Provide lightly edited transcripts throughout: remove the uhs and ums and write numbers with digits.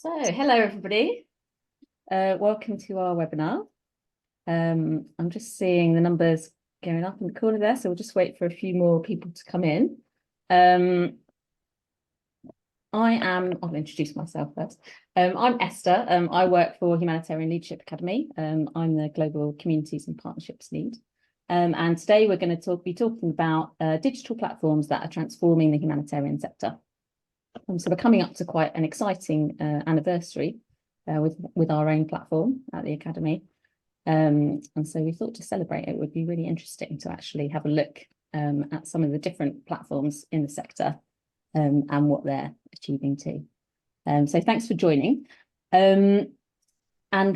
So, hello everybody. Welcome to our webinar. I'm just seeing the numbers going up in the corner there, so we'll just wait for a few more people to come in. I'll introduce myself first. I'm Esther. I work for Humanitarian Leadership Academy. I'm the Global Communities and Partnerships Lead. And today we're going to be talking about digital platforms that are transforming the humanitarian sector. So we're coming up to quite an exciting anniversary with our own platform at the Academy. And so we thought to celebrate it would be really interesting to actually have a look at some of the different platforms in the sector and what they're achieving too. So thanks for joining. And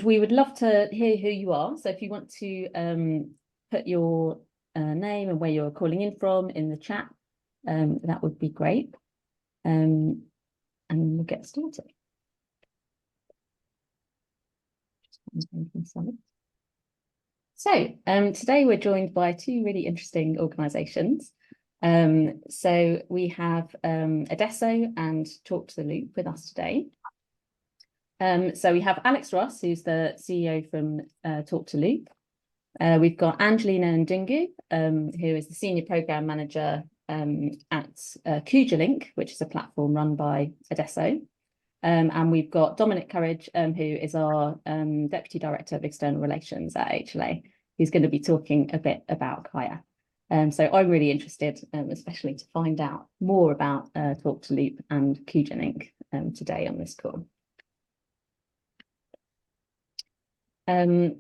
we would love to hear who you are. So if you want to put your name and where you're calling in from in the chat, that would be great. And we'll get started. So today we're joined by two really interesting organisations. So we have Adeso and Talk to the Loop with us today. So we have Alex Ross, who's the CEO from Talk to Loop. We've got Angelina and Ndung'u, who is the Senior Programme Manager at KujaLink, which is a platform run by Adeso. And we've got Dominic Courage, who is our Deputy Director of External Relations at HLA, who's going to be talking a bit about Kaya. So I'm really interested, especially to find out more about Talk to Loop and KujaLink today on this call. And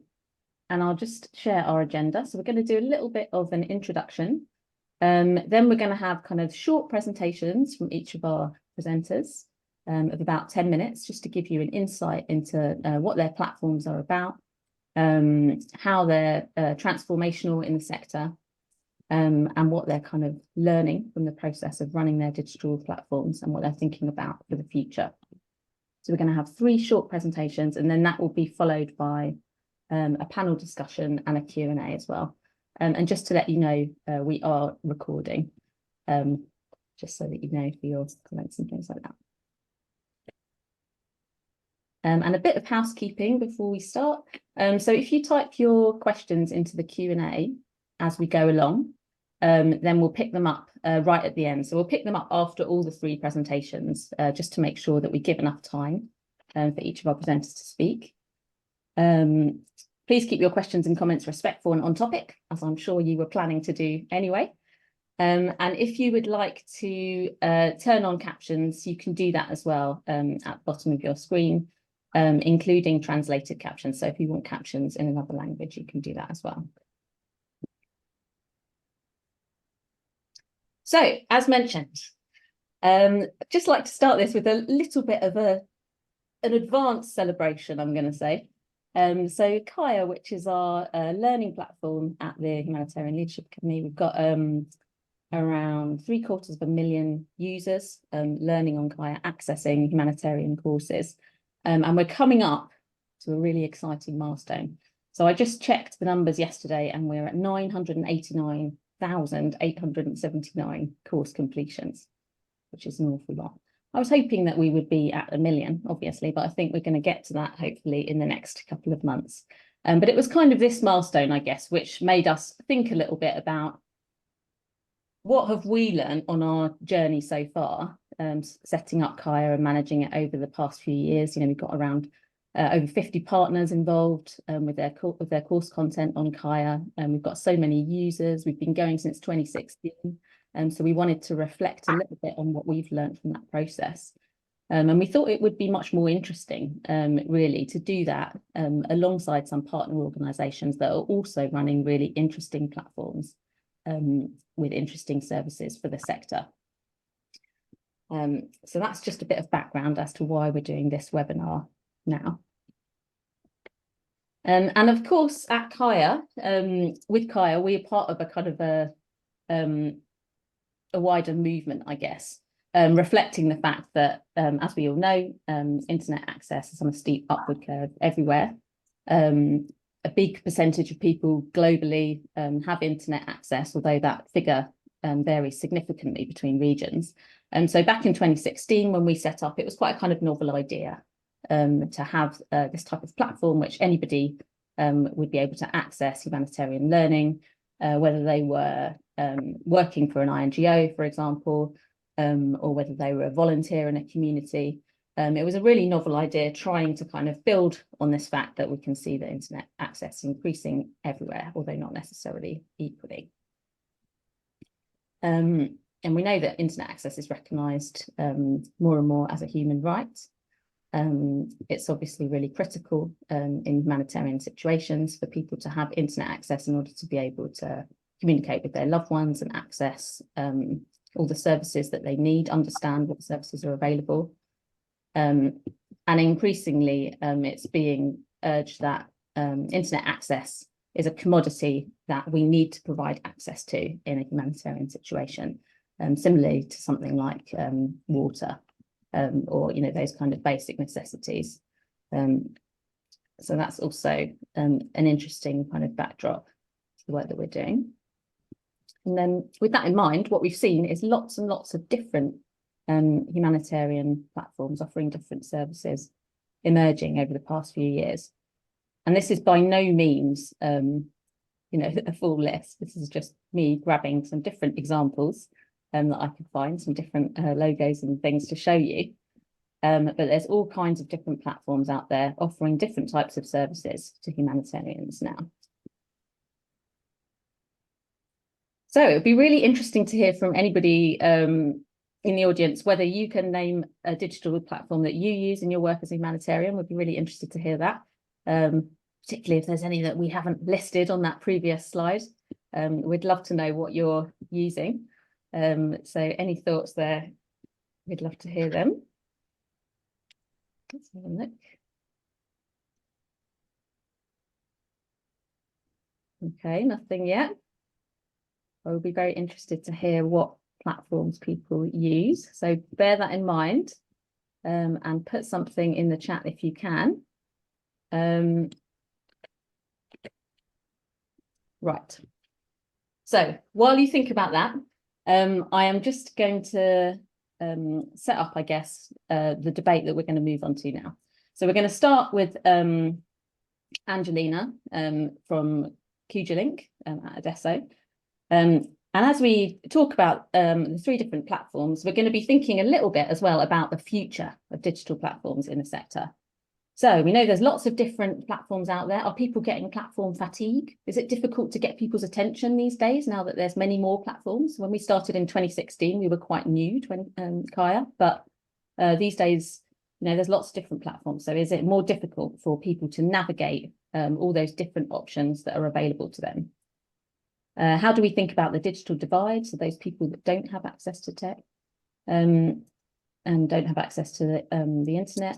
I'll just share our agenda. So we're going to do a little bit of an introduction. Then we're going to have kind of short presentations from each of our presenters of about 10 minutes, just to give you an insight into what their platforms are about, how they're transformational in the sector, and what they're kind of learning from the process of running their digital platforms and what they're thinking about for the future. So we're going to have 3 short presentations, and then that will be followed by a panel discussion and a Q&A as well. And just to let you know, we are recording, just so that you know for your comments and things like that. And a bit of housekeeping before we start. So if you type your questions into the Q&A as we go along, then we'll pick them up right at the end. So we'll pick them up after all the 3 presentations, just to make sure that we give enough time for each of our presenters to speak. Please keep your questions and comments respectful and on topic, as I'm sure you were planning to do anyway. And if you would like to turn on captions, you can do that as well at the bottom of your screen, including translated captions. So if you want captions in another language, you can do that as well. So, as mentioned, I'd just like to start this with a little bit of an advanced celebration, I'm going to say. So Kaya, which is our learning platform at the Humanitarian Leadership Academy, we've got around 750,000 users learning on Kaya, accessing humanitarian courses. And we're coming up to a really exciting milestone. So I just checked the numbers yesterday, and we're at 989,879 course completions, which is an awful lot. I was hoping that we would be at 1 million, obviously, but I think we're going to get to that hopefully in the next couple of months. But it was kind of this milestone, I guess, which made us think a little bit about what have we learned on our journey so far, setting up Kaya and managing it over the past few years. You know, we've got around over 50 partners involved with their course content on Kaya, and we've got so many users. We've been going since 2016. So we wanted to reflect a little bit on what we've learned from that process. And we thought it would be much more interesting, really, to do that alongside some partner organisations that are also running really interesting platforms with interesting services for the sector. So that's just a bit of background as to why we're doing this webinar now. And of course, at Kaya, with Kaya, we are part of a kind of a wider movement, I guess, reflecting the fact that, as we all know, internet access is on a steep upward curve everywhere. A big percentage of people globally have internet access, although that figure varies significantly between regions. So back in 2016, when we set up, it was quite a kind of novel idea. to have this type of platform which anybody would be able to access humanitarian learning, whether they were working for an INGO, for example, or whether they were a volunteer in a community. It was a really novel idea, trying to kind of build on this fact that we can see the internet access increasing everywhere, although not necessarily equally. And we know that internet access is recognised more and more as a human right. It's obviously really critical in humanitarian situations for people to have internet access in order to be able to communicate with their loved ones and access all the services that they need, understand what services are available. And increasingly, it's being urged that internet access is a commodity that we need to provide access to in a humanitarian situation, similarly to something like water or those kind of basic necessities. So that's also an interesting kind of backdrop to the work that we're doing. And then with that in mind, what we've seen is lots and lots of different humanitarian platforms offering different services emerging over the past few years. And this is by no means, a full list. This is just me grabbing some different examples that I could find, some different logos and things to show you. But there's all kinds of different platforms out there offering different types of services to humanitarians now. So it would be really interesting to hear from anybody in the audience whether you can name a digital platform that you use in your work as a humanitarian. We'd be really interested to hear that, particularly if there's any that we haven't listed on that previous slide. We'd love to know what you're using. So any thoughts there, we'd love to hear them. Let's have a look. Okay, nothing yet. I will be very interested to hear what platforms people use. So bear that in mind and put something in the chat if you can. Right. So while you think about that, I am just going to set up, I guess, the debate that we're going to move on to now. So we're going to start with Angelina from KujaLink at Adeso. And as we talk about the three different platforms, we're going to be thinking a little bit as well about the future of digital platforms in the sector. So we know there's lots of different platforms out there. Are people getting platform fatigue? Is it difficult to get people's attention these days now that there's many more platforms? When we started in 2016, we were quite new, Kaya, but these days, there's lots of different platforms. So is it more difficult for people to navigate all those different options that are available to them? How do we think about the digital divide? So those people that don't have access to tech and don't have access to the internet.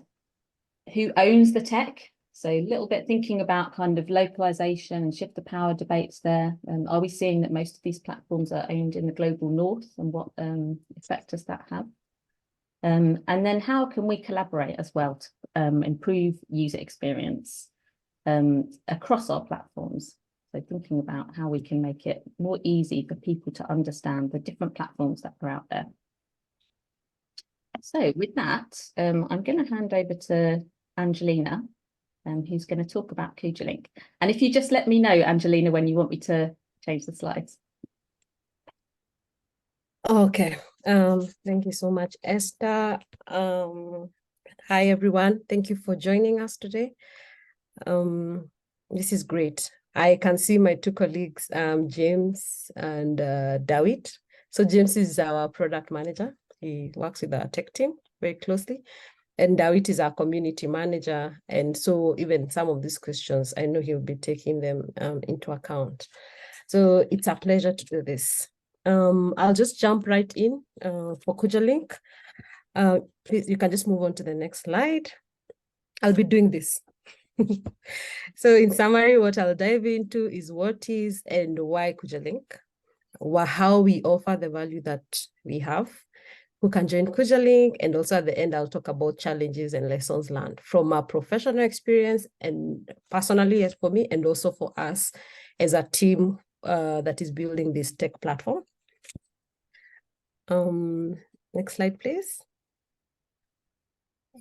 Who owns the tech? So a little bit thinking about kind of localization and shift the power debates there. Are we seeing that most of these platforms are owned in the global north, and what effect does that have? And then how can we collaborate as well to improve user experience across our platforms? So thinking about how we can make it more easy for people to understand the different platforms that are out there. So with that, I'm going to hand over to Angelina, who's going to talk about KujaLink. And if you just let me know, Angelina, when you want me to change the slides. Okay. Thank you so much, Esther. Hi, everyone. Thank you for joining us today. This is great. I can see my two colleagues, James and Dawit. So James is our product manager. He works with our tech team very closely. And Dawit is our community manager. And so even some of these questions, I know he'll be taking them into account. So it's a pleasure to do this. I'll just jump right in for KujaLink. Please, you can just move on to the next slide. I'll be doing this. So in summary, what I'll dive into is what is and why KujaLink, how we offer the value that we have, who can join KujaLink, and also at the end, I'll talk about challenges and lessons learned from our professional experience and personally for me, and also for us as a team that is building this tech platform. Next slide, please.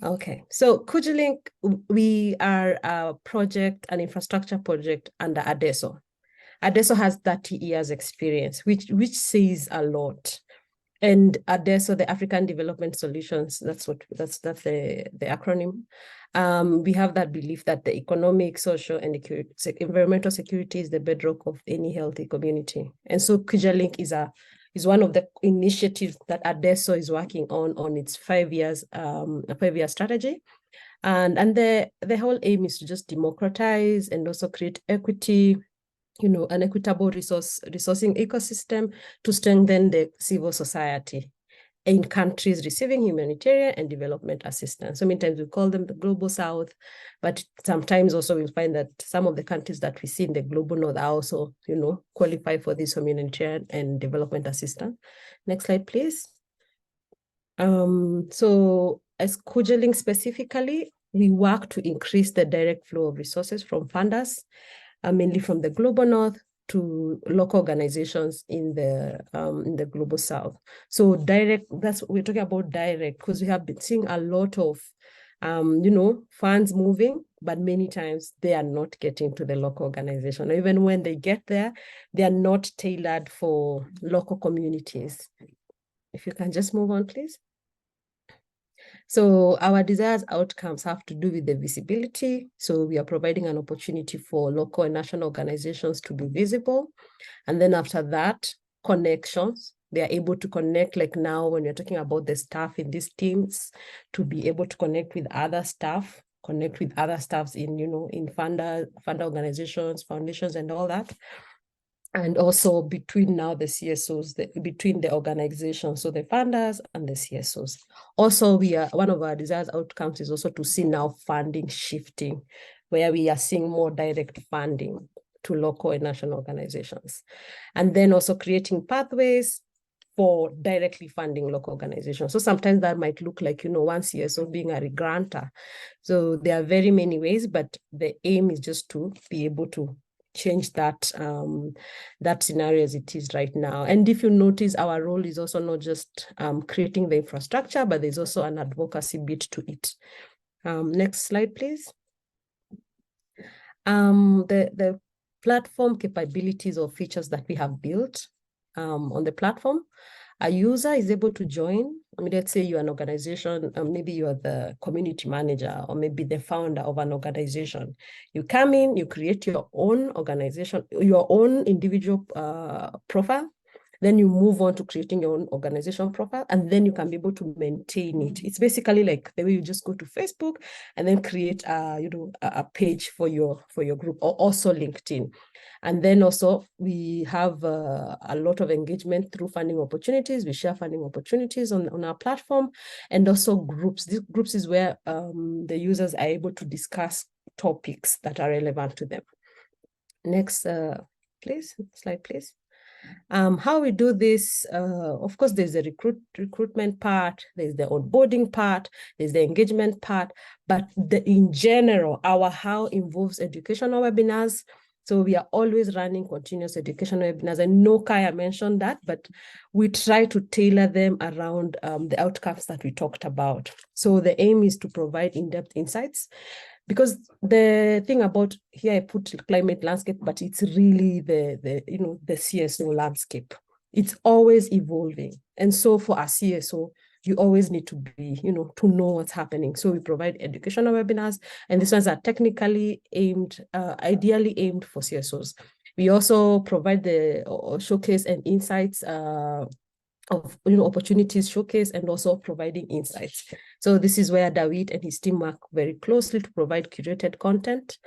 Okay, so KujaLink, we are an infrastructure project under Adeso. Adeso has 30 years experience, which says a lot. And Adeso, the African Development Solutions, that's the acronym. We have that belief that the economic, social, and environmental security is the bedrock of any healthy community. And so KujaLink is one of the initiatives that Adeso is working on its 5 years, a 5-year strategy. And the whole aim is to just democratize and also create equity, an equitable resourcing ecosystem to strengthen the civil society in countries receiving humanitarian and development assistance. So many times we call them the global south, but sometimes also we'll find that some of the countries that we see in the global north are also, qualify for this humanitarian and development assistance. Next slide, please. So as KujaLink specifically, we work to increase the direct flow of resources from funders, mainly from the global north to local organizations in the global south. So direct, we're talking about direct, because we have been seeing a lot of funds moving, but many times they are not getting to the local organization. Even when they get there, they are not tailored for local communities. If you can just move on, please. So our desired outcomes have to do with the visibility. So we are providing an opportunity for local and national organizations to be visible. And then after that, connections. They are able to connect, like now when you're talking about the staff in these teams, to be able to connect with other staff, connect with other staffs in, in funder organizations, foundations, and all that. And also between now the CSOs, between the organizations, so the funders and the CSOs. Also, one of our desired outcomes is also to see now funding shifting, where we are seeing more direct funding to local and national organizations. And then also creating pathways for directly funding local organizations. So sometimes that might look like, one CSO being a grantor. So there are very many ways, but the aim is just to be able to change that scenario as it is right now. And if you notice, our role is also not just creating the infrastructure, but there's also an advocacy bit to it. Next slide, please. The platform capabilities or features that we have built on the platform, a user is able to join. Let's say you're an organization, maybe you're the community manager, or maybe the founder of an organization. You come in, you create your own organization, your own individual profile. Then you move on to creating your own organization profile, and then you can be able to maintain it. It's basically like the way you just go to Facebook and then create a page for your group, or also LinkedIn. And then also we have a lot of engagement through funding opportunities. We share funding opportunities on our platform, and also groups. These groups is where the users are able to discuss topics that are relevant to them. Next, please, slide, please. How we do this, of course, there's the recruitment part, there's the onboarding part, there's the engagement part, but in general, our how involves educational webinars. So we are always running continuous educational webinars. I know Kaya mentioned that, but we try to tailor them around the outcomes that we talked about. So the aim is to provide in-depth insights, because the thing about here, I put climate landscape, but it's really the CSO landscape. It's always evolving. And so for a CSO, you always need to be, to know what's happening. So we provide educational webinars, and these ones are technically aimed, ideally aimed for CSOs. We also provide the showcase and insights of opportunities showcase, and also providing insights. So this is where David and his team work very closely to provide curated content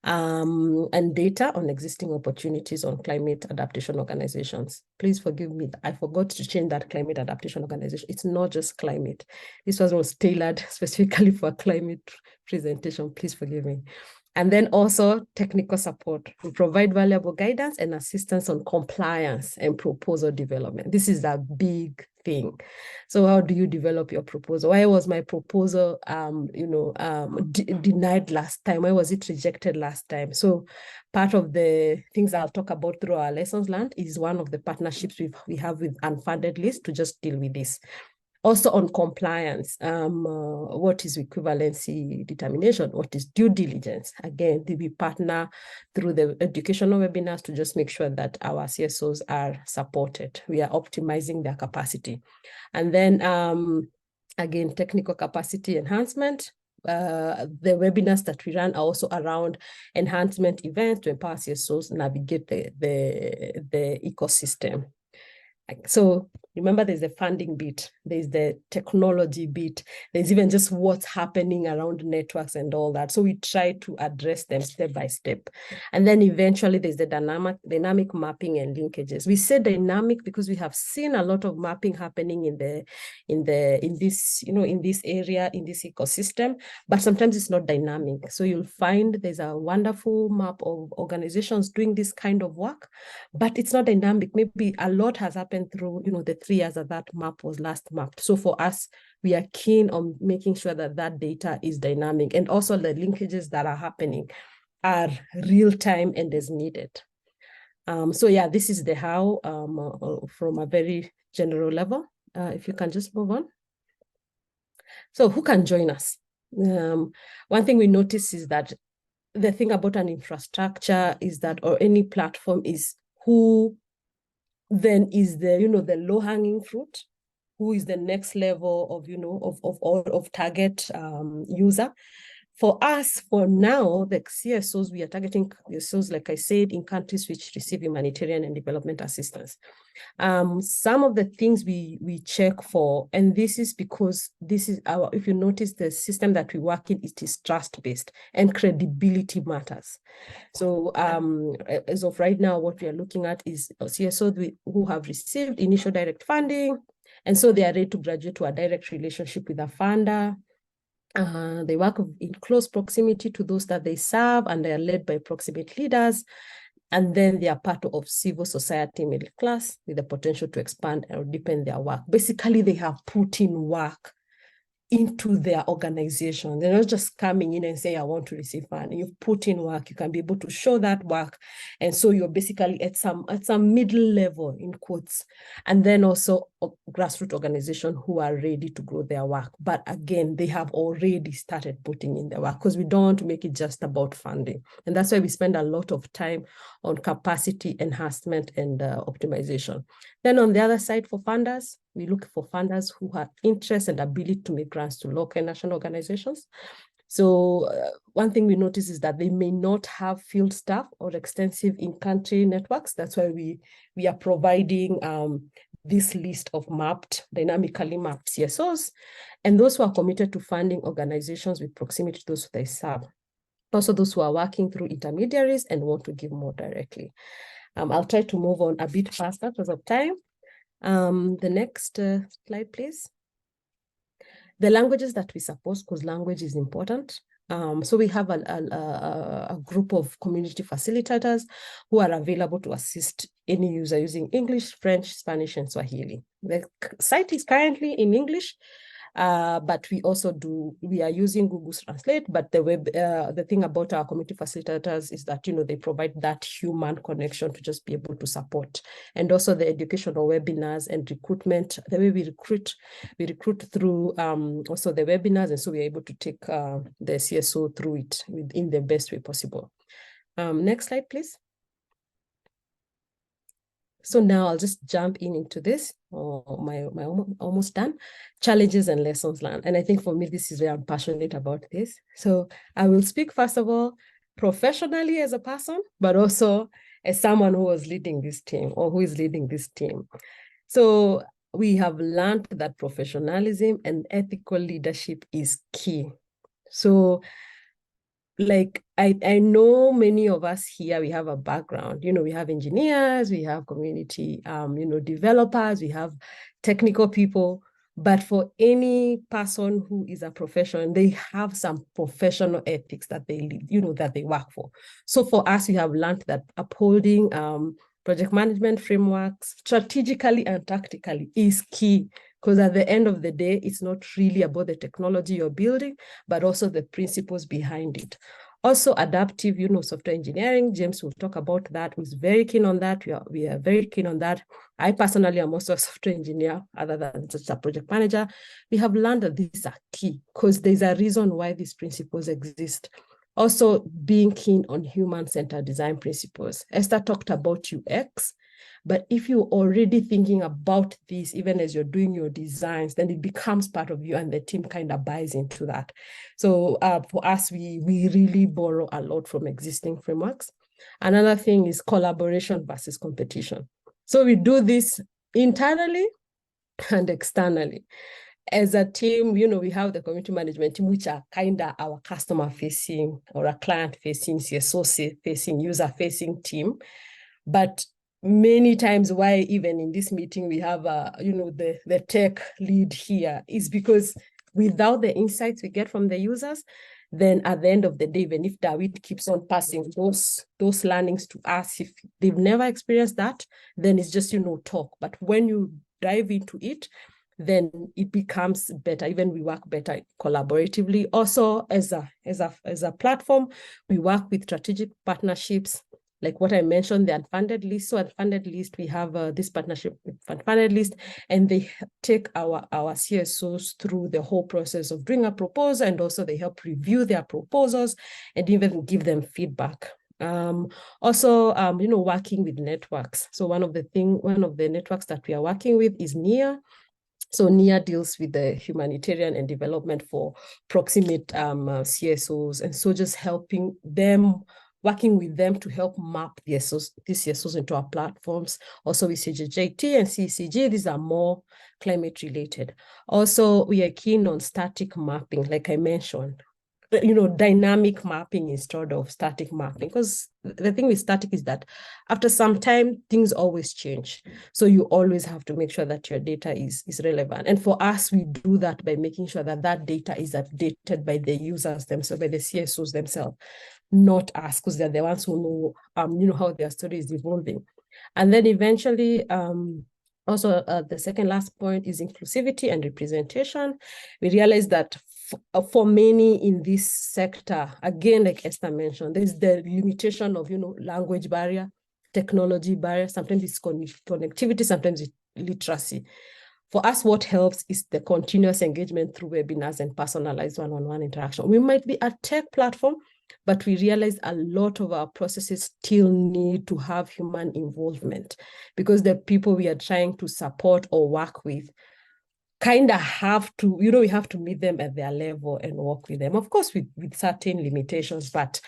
and data on existing opportunities on climate adaptation organizations. Please forgive me, I forgot to change that climate adaptation organization. It's not just climate. This was tailored specifically for a climate presentation. Please forgive me. And then also technical support. We provide valuable guidance and assistance on compliance and proposal development. This is a big thing. So how do you develop your proposal? Why was my proposal denied last time? Why was it rejected last time? So part of the things I'll talk about through our lessons learned is one of the partnerships we have with Unfunded List to just deal with this. Also on compliance, what is equivalency determination? What is due diligence? Again, we partner through the educational webinars to just make sure that our CSOs are supported. We are optimizing their capacity. And then again, technical capacity enhancement. The webinars that we run are also around enhancement events to empower CSOs navigate the ecosystem. So remember, there's the funding bit, there's the technology bit, there's even just what's happening around networks and all that. So we try to address them step by step. And then eventually there's the dynamic mapping and linkages. We say dynamic because we have seen a lot of mapping happening in this area, in this ecosystem, but sometimes it's not dynamic. So you'll find there's a wonderful map of organizations doing this kind of work, but it's not dynamic. Maybe a lot has happened through, the 3 years that map was last mapped. So for us, we are keen on making sure that that data is dynamic, and also the linkages that are happening are real time and as needed. So yeah, this is the how from a very general level. If you can just move on. So who can join us? One thing we notice is that the thing about an infrastructure is that, or any platform, is who then is the, the low-hanging fruit, who is the next level of target user. For us, for now, the CSOs, we are targeting CSOs, like I said, in countries which receive humanitarian and development assistance. Some of the things we check for, and this is because this is our, if you notice, the system that we work in, it is trust-based and credibility matters. So as of right now, what we are looking at is CSOs who have received initial direct funding, and so they are ready to graduate to a direct relationship with a funder. They work in close proximity to those that they serve, and they are led by proximate leaders. And then they are part of civil society middle class with the potential to expand or deepen their work. Basically, they have put in work into their organization. They're not just coming in and say, I want to receive funding. You've put in work. You can be able to show that work. And so you're basically at some middle level, in quotes. And then also a grassroots organization who are ready to grow their work. But again, they have already started putting in their work, because we don't want to make it just about funding. And that's why we spend a lot of time on capacity enhancement and optimization. Then on the other side, for funders, we look for funders who have interest and ability to make grants to local and national organizations. So one thing we notice is that they may not have field staff or extensive in-country networks. That's why we are providing this list of dynamically mapped CSOs, and those who are committed to funding organizations with proximity to those they serve. Also those who are working through intermediaries and want to give more directly. I'll try to move on a bit faster because of time. The next slide, please. The languages that we support, because language is important. So we have a group of community facilitators who are available to assist any user using English, French, Spanish, and Swahili. The site is currently in English, but we are using Google Translate, but the thing about our community facilitators is that, they provide that human connection to just be able to support. And also the educational webinars and recruitment, the way we recruit through also the webinars, and so we're able to take the CSO through it in the best way possible. Next slide, please. So now I'll just jump into this. My almost done. Challenges and lessons learned. And I think for me, this is where I'm passionate about this. So I will speak, first of all, professionally as a person, but also as someone who was leading this team, or who is leading this team. So we have learned that professionalism and ethical leadership is key. So like, I know many of us here, we have a background, we have engineers, we have community, developers, we have technical people, but for any person who is a professional, they have some professional ethics that they lead, that they work for. So for us, we have learned that upholding project management frameworks strategically and tactically is key. Because at the end of the day, it's not really about the technology you're building, but also the principles behind it. Also adaptive, software engineering. James will talk about that. He's very keen on that. We are very keen on that. I personally am also a software engineer, other than just a project manager. We have learned that these are key because there's a reason why these principles exist. Also, being keen on human-centered design principles. Esther talked about UX, but if you're already thinking about this, even as you're doing your designs, then it becomes part of you and the team kind of buys into that. So for us, we really borrow a lot from existing frameworks. Another thing is collaboration versus competition. So we do this internally and externally. As a team, we have the community management team, which are kind of our customer-facing or a client-facing, CSO-facing, user-facing team. But many times why even in this meeting we have, the tech lead here is because without the insights we get from the users, then at the end of the day, even if David keeps on passing those learnings to us, if they've never experienced that, then it's just, talk. But when you dive into it, then it becomes better. Even we work better collaboratively. Also, as a platform, we work with strategic partnerships, like what I mentioned, the unfunded list. So unfunded list, we have this partnership with unfunded list, and they take our CSOs through the whole process of doing a proposal, and also they help review their proposals and even give them feedback. Also, working with networks. So one of the networks that we are working with is NIA. So NIA deals with the humanitarian and development for proximate CSOs, and so just helping them, working with them to help map these CSOs into our platforms. Also with CJT and CCG, these are more climate related. Also, we are keen on static mapping, like I mentioned. Dynamic mapping instead of static mapping, because the thing with static is that after some time, things always change. So you always have to make sure that your data is relevant. And for us, we do that by making sure that that data is updated by the users themselves, by the CSOs themselves, not us, because they're the ones who know, how their story is evolving. And then eventually, also, the second last point is inclusivity and representation. We realize that for many in this sector, again, like Esther mentioned, there's the limitation of, language barrier, technology barrier. Sometimes it's connectivity, sometimes it's literacy. For us, what helps is the continuous engagement through webinars and personalized one-on-one interaction. We might be a tech platform, but we realize a lot of our processes still need to have human involvement, because the people we are trying to support or work with kind of have to, we have to meet them at their level and work with them, of course, with certain limitations, but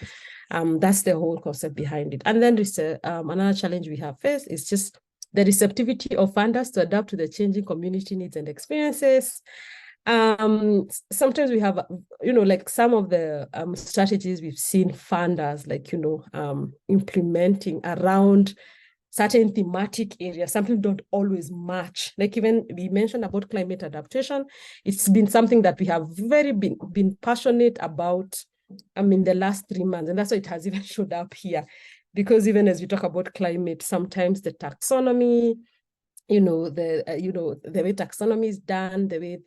that's the whole concept behind it. And then another challenge we have faced is just the receptivity of funders to adapt to the changing community needs and experiences. Sometimes we have, like some of the strategies we've seen funders, like, implementing around certain thematic areas, something don't always match. Like even we mentioned about climate adaptation, it's been something that we have been passionate about the last 3 months, and that's why it has even showed up here. Because even as we talk about climate, sometimes the taxonomy, the way taxonomy is done, the way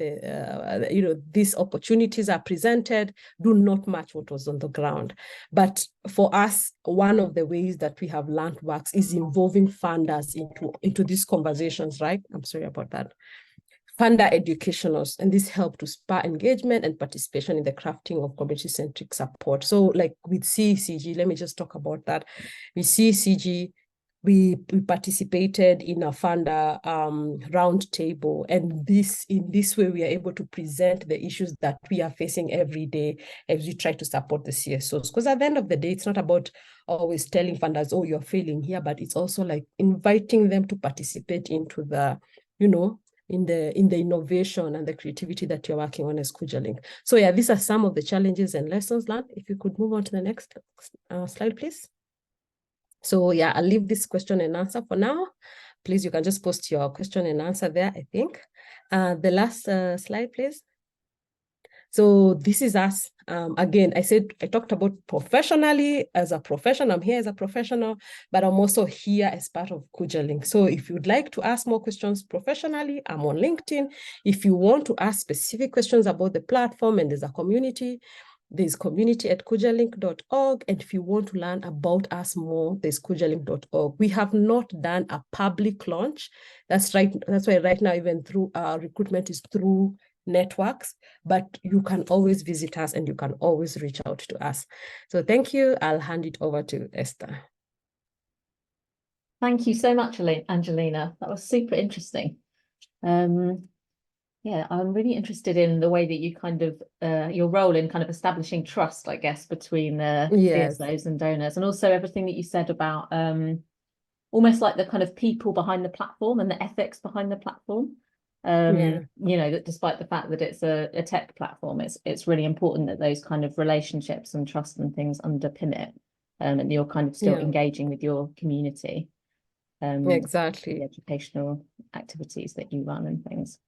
these opportunities are presented do not match what was on the ground. But for us, one of the ways that we have learned works is involving funders into these conversations, right? I'm sorry about that. Funder educationals, and this help to spur engagement and participation in the crafting of community-centric support. So like with CCG, let me just talk about that. With CCG, we participated in a funder roundtable, and in this way we are able to present the issues that we are facing every day as we try to support the CSOs. Because at the end of the day, it's not about always telling funders, oh, you're failing here, but it's also like inviting them to participate into the, in the innovation and the creativity that you're working on as KujaLink. So yeah, these are some of the challenges and lessons learned. If you could move on to the next slide, please. So yeah, I'll leave this question and answer for now. Please, you can just post your question and answer there, I think. The last slide, please. So this is us. Again, I talked about professionally as a professional. I'm here as a professional, but I'm also here as part of KujaLink. So if you'd like to ask more questions professionally, I'm on LinkedIn. If you want to ask specific questions about the platform and there's a community, There's community@kujalink.org. And if you want to learn about us more, there's kujalink.org. We have not done a public launch. That's right. That's why right now, even through our recruitment is through networks, but you can always visit us and you can always reach out to us. So thank you. I'll hand it over to Esther. Thank you so much, Angelina. That was super interesting. Yeah, I'm really interested in the way that you kind of, your role in kind of establishing trust, I guess, between the CSOs and donors, and also everything that you said about almost like the kind of people behind the platform and the ethics behind the platform. You know, that despite the fact that it's a tech platform, it's really important that those kind of relationships and trust and things underpin it, and you're kind of still engaging with your community. Exactly. The educational activities that you run and things.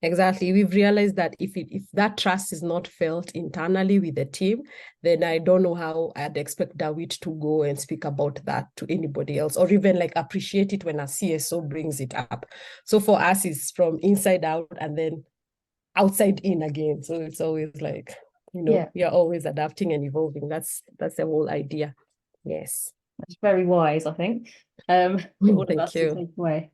Exactly. We've realized that if that trust is not felt internally with the team, then I don't know how I'd expect David to go and speak about that to anybody else, or even like appreciate it when a CSO brings it up. So for us, it's from inside out and then outside in again. So it's always like, you know, we are always adapting and evolving. That's the whole idea. Yes. That's very wise, I think. For all of us to take away.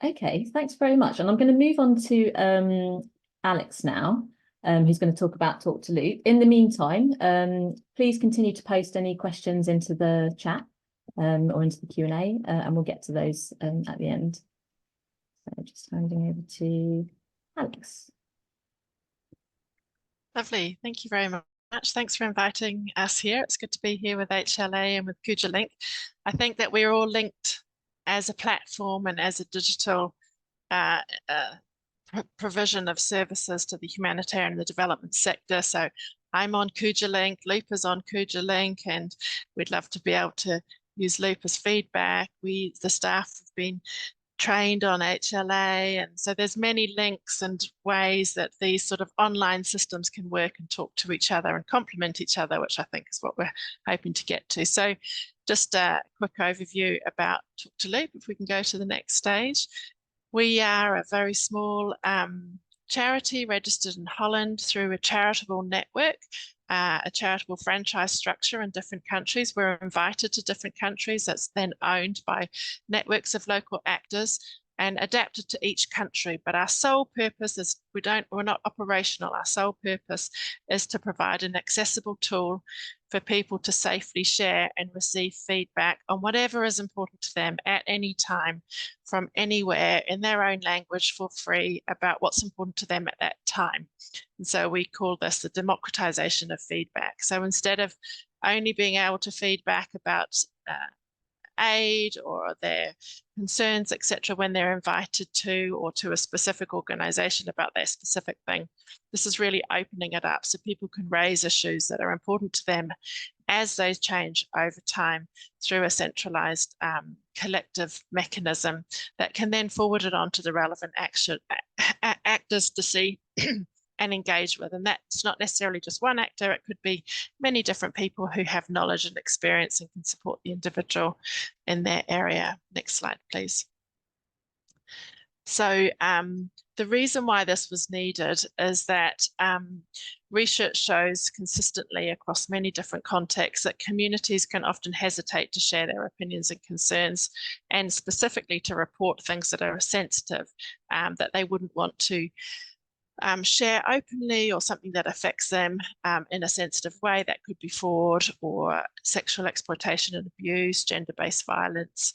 Okay, thanks very much. And I'm going to move on to Alex now, who's going to talk about Talk to Loop. In the meantime, please continue to post any questions into the chat or into the Q&A, and we'll get to those at the end. So just handing over to Alex. Lovely. Thank you very much. Thanks for inviting us here. It's good to be here with HLA and with KujaLink. I think that we're all linked as a platform and as a digital provision of services to the humanitarian and the development sector. So I'm on KujaLink, Loop is on KujaLink, and we'd love to be able to use Loop as feedback. The staff have been trained on HLA, and so there's many links and ways that these sort of online systems can work and talk to each other and complement each other, which I think is what we're hoping to get to. So just a quick overview about Talk to Loop, if we can go to the next stage. We are a very small charity registered in Holland through a charitable network, a charitable franchise structure in different countries. We're invited to different countries that's then owned by networks of local actors and adapted to each country. But our sole purpose is we're not operational. Our sole purpose is to provide an accessible tool for people to safely share and receive feedback on whatever is important to them at any time, from anywhere, in their own language for free, about what's important to them at that time. And so we call this the democratization of feedback. So instead of only being able to feedback about aid or their concerns, etc., when they're invited to or to a specific organization about their specific thing, this is really opening it up so people can raise issues that are important to them as they change over time through a centralized collective mechanism that can then forward it on to the relevant actors to see and engage with. And that's not necessarily just one actor, it could be many different people who have knowledge and experience and can support the individual in their area. Next slide, please. So the reason why this was needed is that research shows consistently across many different contexts that communities can often hesitate to share their opinions and concerns, and specifically to report things that are sensitive, that they wouldn't want to share openly, or something that affects them in a sensitive way. That could be fraud or sexual exploitation and abuse, gender-based violence,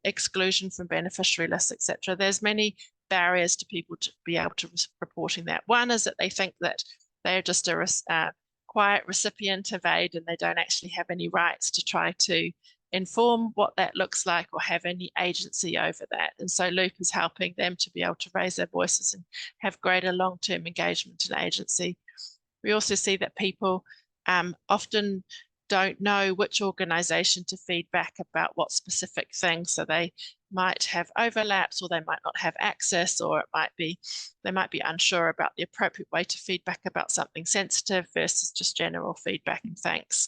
exclusion from beneficiary lists, etc. There's many barriers to people to be able to reporting that. One is that they think that they're just a quiet recipient of aid and they don't actually have any rights to try to inform what that looks like or have any agency over that. And so Loop is helping them to be able to raise their voices and have greater long-term engagement and agency. We also see that people often don't know which organization to feedback about what specific things. So they might have overlaps, or they might not have access, or they might be unsure about the appropriate way to feedback about something sensitive versus just general feedback and thanks.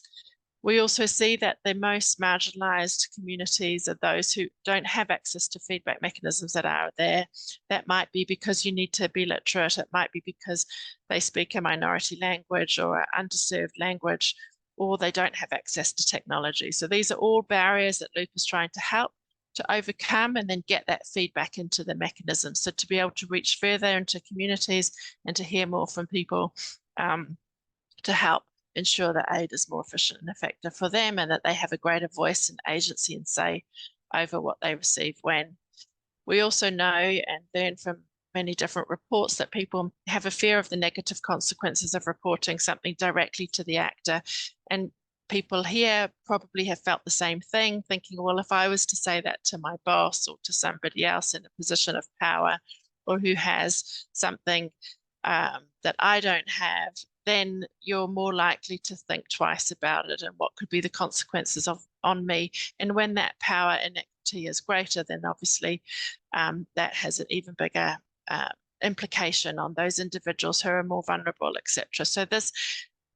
We also see that the most marginalized communities are those who don't have access to feedback mechanisms that are there. That might be because you need to be literate. It might be because they speak a minority language or an underserved language, or they don't have access to technology. So these are all barriers that Loop is trying to help to overcome and then get that feedback into the mechanism. So to be able to reach further into communities and to hear more from people to help ensure that aid is more efficient and effective for them, and that they have a greater voice and agency and say over what they receive when. We also know and learn from many different reports that people have a fear of the negative consequences of reporting something directly to the actor. And people here probably have felt the same thing, thinking, well, if I was to say that to my boss or to somebody else in a position of power or who has something that I don't have, then you're more likely to think twice about it and what could be the consequences on me. And when that power inequity is greater, then obviously that has an even bigger implication on those individuals who are more vulnerable, etc. So this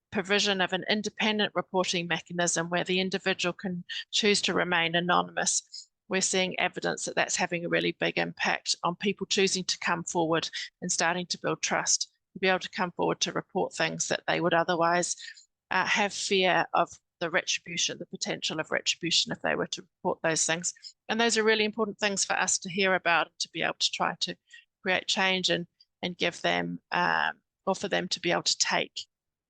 provision of an independent reporting mechanism where the individual can choose to remain anonymous, we're seeing evidence that that's having a really big impact on people choosing to come forward and starting to build trust, to be able to come forward to report things that they would otherwise have fear of the retribution, the potential of retribution if they were to report those things. And those are really important things for us to hear about, to be able to try to create change and give them, or for them to be able to take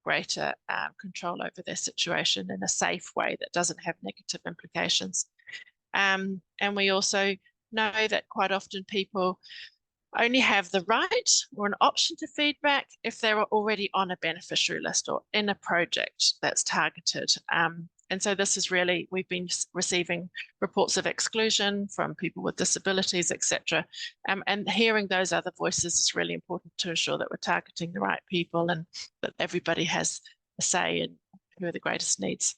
greater control over their situation in a safe way that doesn't have negative implications. And we also know that quite often people only have the right or an option to feedback if they're already on a beneficiary list or in a project that's targeted. And so this is really, we've been receiving reports of exclusion from people with disabilities, etc. And hearing those other voices is really important to ensure that we're targeting the right people and that everybody has a say in who are the greatest needs.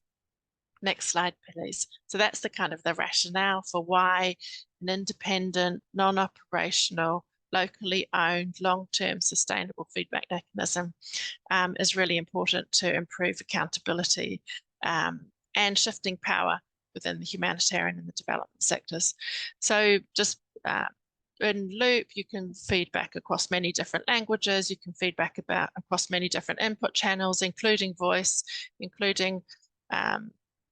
Next slide, please. So that's the kind of the rationale for why an independent, non-operational, locally owned, long-term sustainable feedback mechanism is really important to improve accountability and shifting power within the humanitarian and the development sectors. So just in Loop, you can feedback across many different languages. You can feedback across many different input channels, including voice, including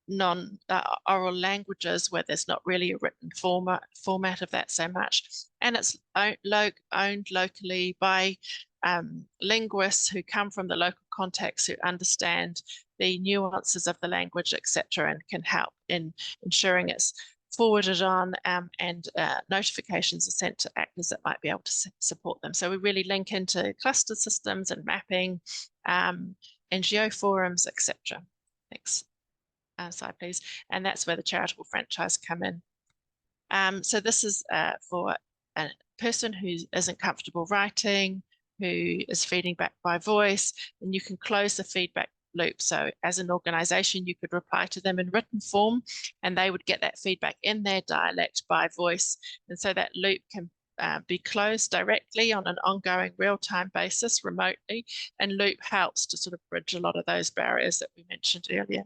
non-oral languages where there's not really a written format of that so much. And it's owned locally by linguists who come from the local context, who understand the nuances of the language, etc., and can help in ensuring it's forwarded on and notifications are sent to actors that might be able to support them. So we really link into cluster systems and mapping, NGO forums, etc. Thanks. Slide, please. And that's where the charitable franchise come in. So this is for a person who isn't comfortable writing, who is feeding back by voice, and you can close the feedback loop. So as an organization, you could reply to them in written form and they would get that feedback in their dialect by voice. And so that loop can be closed directly on an ongoing real-time basis remotely. And Loop helps to sort of bridge a lot of those barriers that we mentioned earlier.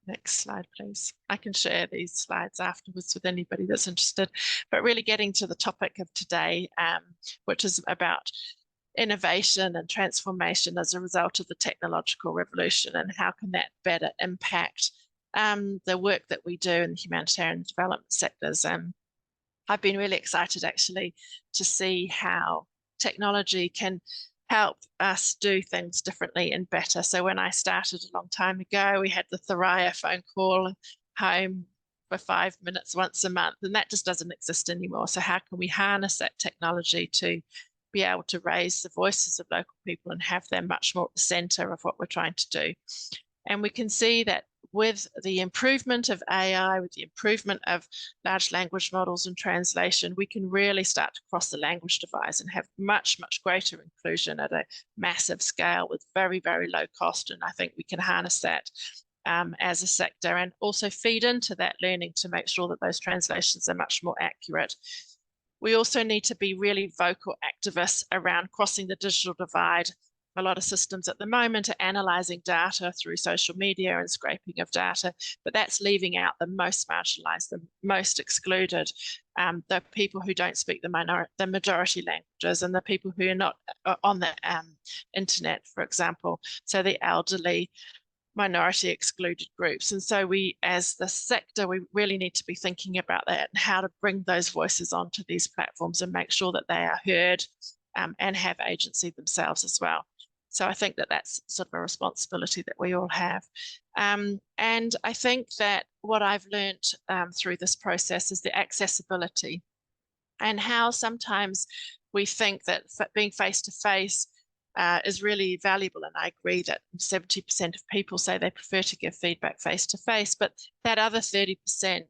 Next slide, please. I can share these slides afterwards with anybody that's interested, but really getting to the topic of today, which is about innovation and transformation as a result of the technological revolution and how can that better impact the work that we do in the humanitarian development sectors. I've been really excited actually to see how technology can help us do things differently and better. So when I started a long time ago, we had the Thuraya phone call home for 5 minutes once a month, and that just doesn't exist anymore. So how can we harness that technology to be able to raise the voices of local people and have them much more at the center of what we're trying to do? And we can see that with the improvement of AI, with the improvement of large language models and translation, we can really start to cross the language divide and have much, much greater inclusion at a massive scale with very, very low cost. And I think we can harness that as a sector and also feed into that learning to make sure that those translations are much more accurate. We also need to be really vocal activists around crossing the digital divide a lot of systems at the moment are analyzing data through social media and scraping of data, but that's leaving out the most marginalized, the most excluded, the people who don't speak the majority languages, and the people who are not on the internet, for example. So the elderly, minority excluded groups. And so we, as the sector, we really need to be thinking about that and how to bring those voices onto these platforms and make sure that they are heard and have agency themselves as well. So I think that that's sort of a responsibility that we all have. And I think that what I've learned through this process is the accessibility, and how sometimes we think that being face-to-face is really valuable. And I agree that 70% of people say they prefer to give feedback face-to-face, but that other 30%,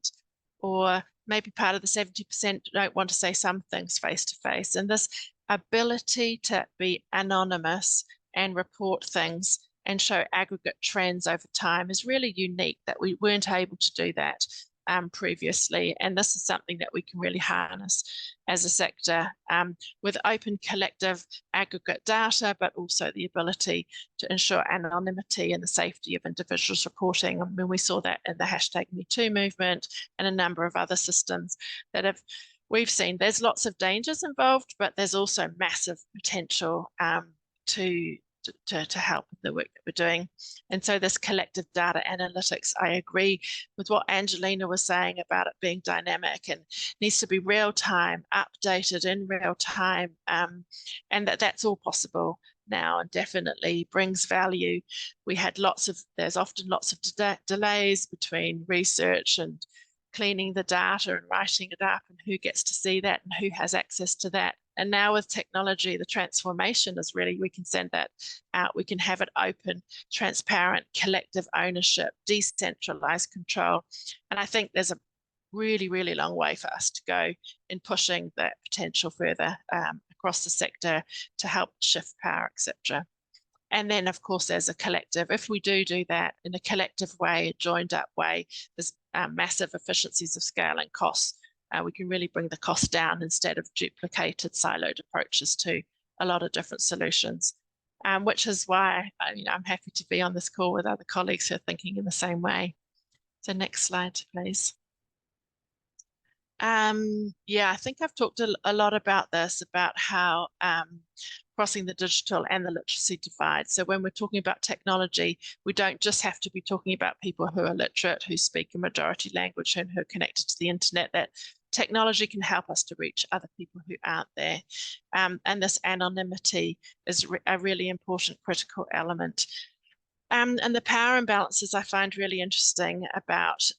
or maybe part of the 70%, don't want to say some things face-to-face. And this ability to be anonymous and report things and show aggregate trends over time is really unique, that we weren't able to do that previously. And this is something that we can really harness as a sector with open collective aggregate data, but also the ability to ensure anonymity and the safety of individuals reporting. I mean, we saw that in the #MeToo movement and a number of other systems that we've seen. There's lots of dangers involved, but there's also massive potential to help with the work that we're doing. And so this collective data analytics, I agree with what Angelina was saying about it being dynamic and needs to be real time, updated in real time, and that's all possible now and definitely brings value. There's often lots of delays between research and cleaning the data and writing it up, and who gets to see that and who has access to that. And now with technology, the transformation is really, we can send that out. We can have it open, transparent, collective ownership, decentralized control. And I think there's a really, really long way for us to go in pushing that potential further across the sector to help shift power, etc. And then, of course, as a collective, if we do that in a collective way, a joined up way, there's massive efficiencies of scale and costs. We can really bring the cost down instead of duplicated, siloed approaches to a lot of different solutions, which is why I'm happy to be on this call with other colleagues who are thinking in the same way. So next slide, please. Yeah, I think I've talked a lot about this, about how crossing the digital and the literacy divide. So when we're talking about technology, we don't just have to be talking about people who are literate, who speak a majority language, and who are connected to the internet. That technology can help us to reach other people who aren't there. And this anonymity is a really important critical element. And the power imbalances I find really interesting about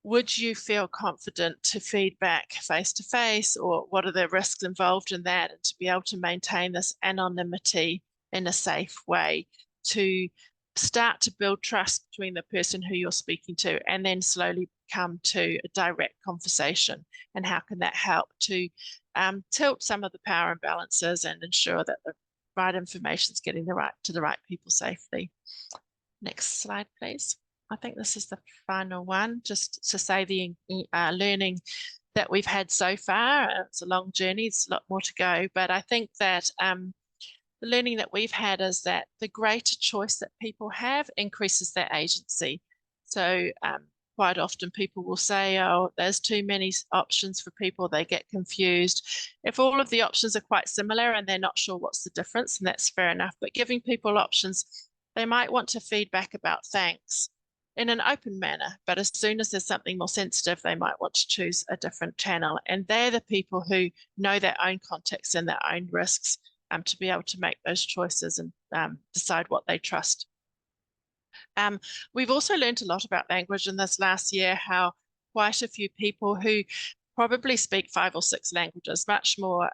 would you feel confident to feedback face-to-face, or what are the risks involved in that, and to be able to maintain this anonymity in a safe way to start to build trust between the person who you're speaking to, and then slowly come to a direct conversation? And how can that help to tilt some of the power imbalances and ensure that the right information is getting to the right people safely? Next slide, please. I think this is the final one, just to say the learning that we've had so far. It's a long journey, it's a lot more to go, but I think that the learning that we've had is that the greater choice that people have increases their agency. So quite often people will say, oh, there's too many options for people, they get confused. If all of the options are quite similar and they're not sure what's the difference, and that's fair enough, but giving people options, they might want to feedback about thanks in an open manner, but as soon as there's something more sensitive, they might want to choose a different channel. And they're the people who know their own context and their own risks to be able to make those choices and decide what they trust. We've also learned a lot about language in this last year, how quite a few people who probably speak 5 or 6 languages, much more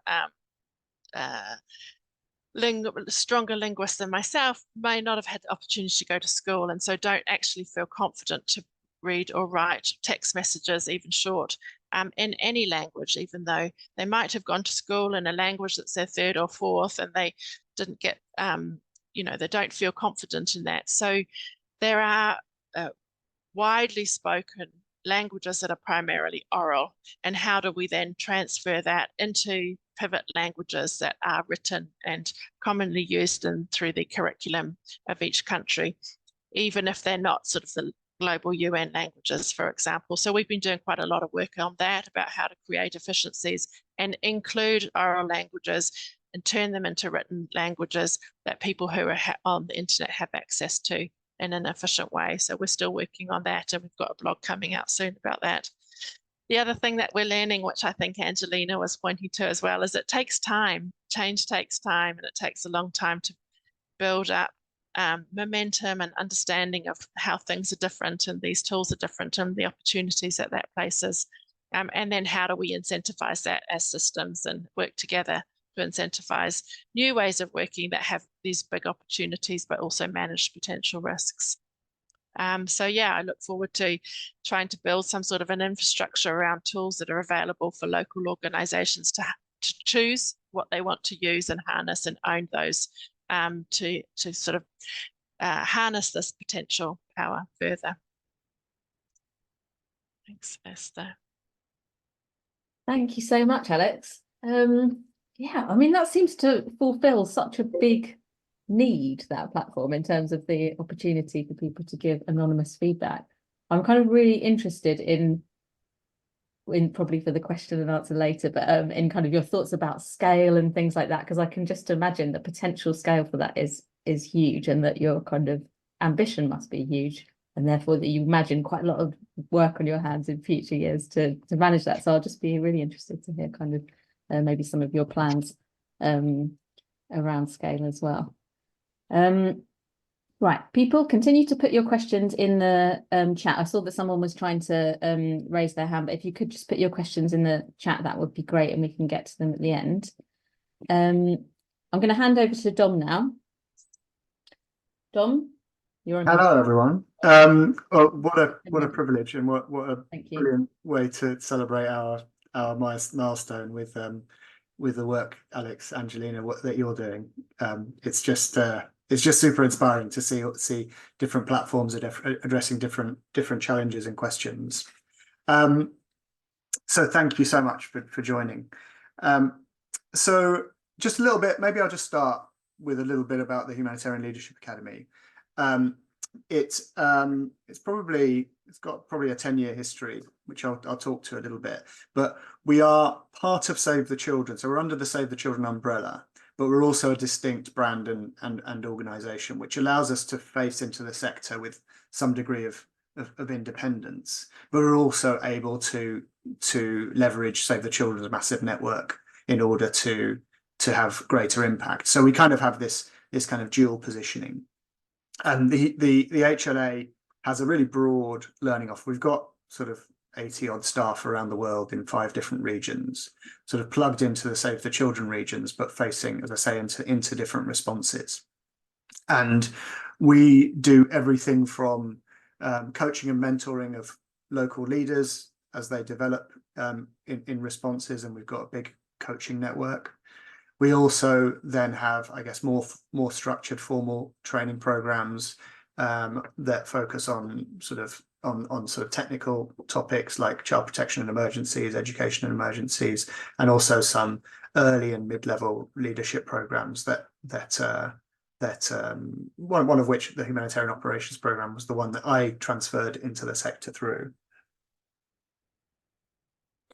stronger linguists than myself, may not have had the opportunity to go to school, and so don't actually feel confident to read or write text messages, even short, in any language, even though they might have gone to school in a language that's their 3rd or 4th, and they didn't get, they don't feel confident in that. So there are widely spoken languages that are primarily oral, and how do we then transfer that into pivot languages that are written and commonly used through the curriculum of each country, even if they're not sort of the global UN languages, for example. So we've been doing quite a lot of work on that, about how to create efficiencies and include oral languages and turn them into written languages that people who are on the internet have access to in an efficient way. So we're still working on that, and we've got a blog coming out soon about that. The other thing that we're learning, which I think Angelina was pointing to as well, is it takes time. Change takes time, and it takes a long time to build up momentum and understanding of how things are different and these tools are different and the opportunities that that places. And then how do we incentivize that as systems and work together to incentivize new ways of working that have these big opportunities but also manage potential risks. So yeah, I look forward to trying to build some sort of an infrastructure around tools that are available for local organizations to choose what they want to use and harness and own those, to sort of harness this potential power further. Thanks, Esther. Thank you so much, Alex. Yeah, I mean, that seems to fulfill such a big need, that platform, in terms of the opportunity for people to give anonymous feedback. I'm kind of really interested in probably for the question and answer later, but in kind of your thoughts about scale and things like that, because I can just imagine the potential scale for that is huge, and that your kind of ambition must be huge, and therefore that you imagine quite a lot of work on your hands in future years to manage that. So I'll just be really interested to hear kind of maybe some of your plans around scale as well. Right, people, continue to put your questions in the chat. I saw that someone was trying to raise their hand, but if you could just put your questions in the chat, that would be great, and we can get to them at the end. I'm going to hand over to Dom now. Dom, you're on. Hello, everyone. What a privilege, and what a brilliant way to celebrate our milestone with the work, Alex, Angelina, that you're doing. It's just super inspiring to see different platforms addressing different challenges and questions. So thank you so much for joining. So just a little bit, maybe I'll just start with a little bit about the Humanitarian Leadership Academy. It's got probably a 10-year history, which I'll talk to a little bit, but we are part of Save the Children. So we're under the Save the Children umbrella, but we're also a distinct brand and organization, which allows us to face into the sector with some degree of independence, but we're also able to leverage Save the Children's massive network in order to have greater impact. So we kind of have this kind of dual positioning. And the HLA has a really broad learning offer. We've got sort of 80 odd staff around the world in 5 different regions, sort of plugged into the Save the Children regions, but facing, as I say, into different responses. And we do everything from coaching and mentoring of local leaders as they develop in responses, and we've got a big coaching network. We also then have, I guess, more structured formal training programs that focus on sort of technical topics like child protection and emergencies, education and emergencies, and also some early and mid-level leadership programs one of which, the Humanitarian Operations Program, was the one that I transferred into the sector through.